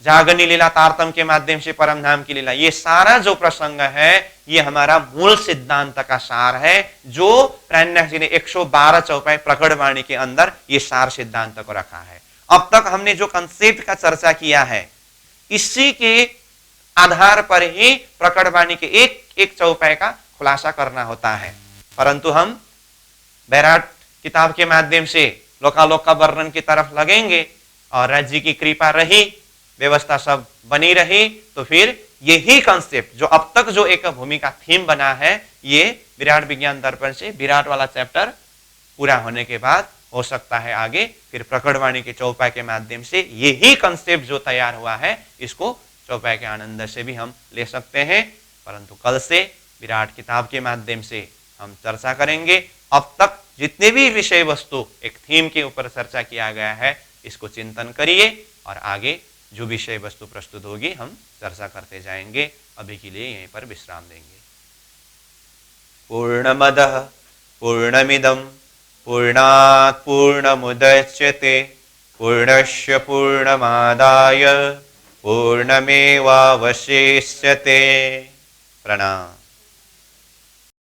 जागनी लीला तारतम के माध्यम से परम धाम की लीला, ये सारा जो प्रसंग है ये हमारा मूल सिद्धांत का सार है, जो प्राणनाथ जी ने 112 चौपाई प्रकट वाणी के अंदर ये सार सिद्धांत को रखा है। अब तक हमने जो कंसेप्ट का चर्चा किया है, इसी के आधार पर ही प्रकट वाणी के एक एक चौपाई का खुलासा करना होता है, परंतु हम बैराट किताब के माध्यम से लोकालोक का वर्णन की तरफ लगेंगे और राज्य की कृपा रही, व्यवस्था सब बनी रही, तो फिर यही कंसेप्ट जो अब तक जो एक भूमिका थीम बना है, ये विराट विज्ञान दर्पण से विराट वाला चैप्टर पूरा होने के बाद हो सकता है आगे फिर प्रकट वाणी के चौपाई के माध्यम से यही कंसेप्ट जो तैयार हुआ है, इसको चौपाई के आनंद से भी हम ले सकते हैं। परंतु कल से विराट किताब के माध्यम से हम चर्चा करेंगे। अब तक जितने भी विषय वस्तु एक थीम के ऊपर चर्चा किया गया है, इसको चिंतन करिए और आगे जो विषय वस्तु प्रस्तुत होगी हम चर्चा करते जाएंगे। अभी के लिए यहीं पर विश्राम देंगे। पूर्णमदः पूर्णमिदं पूर्णात् पूर्णमुदच्यते पूर्णस्य पूर्णमादाय पूर्णमेवावशिष्यते। प्रणाम।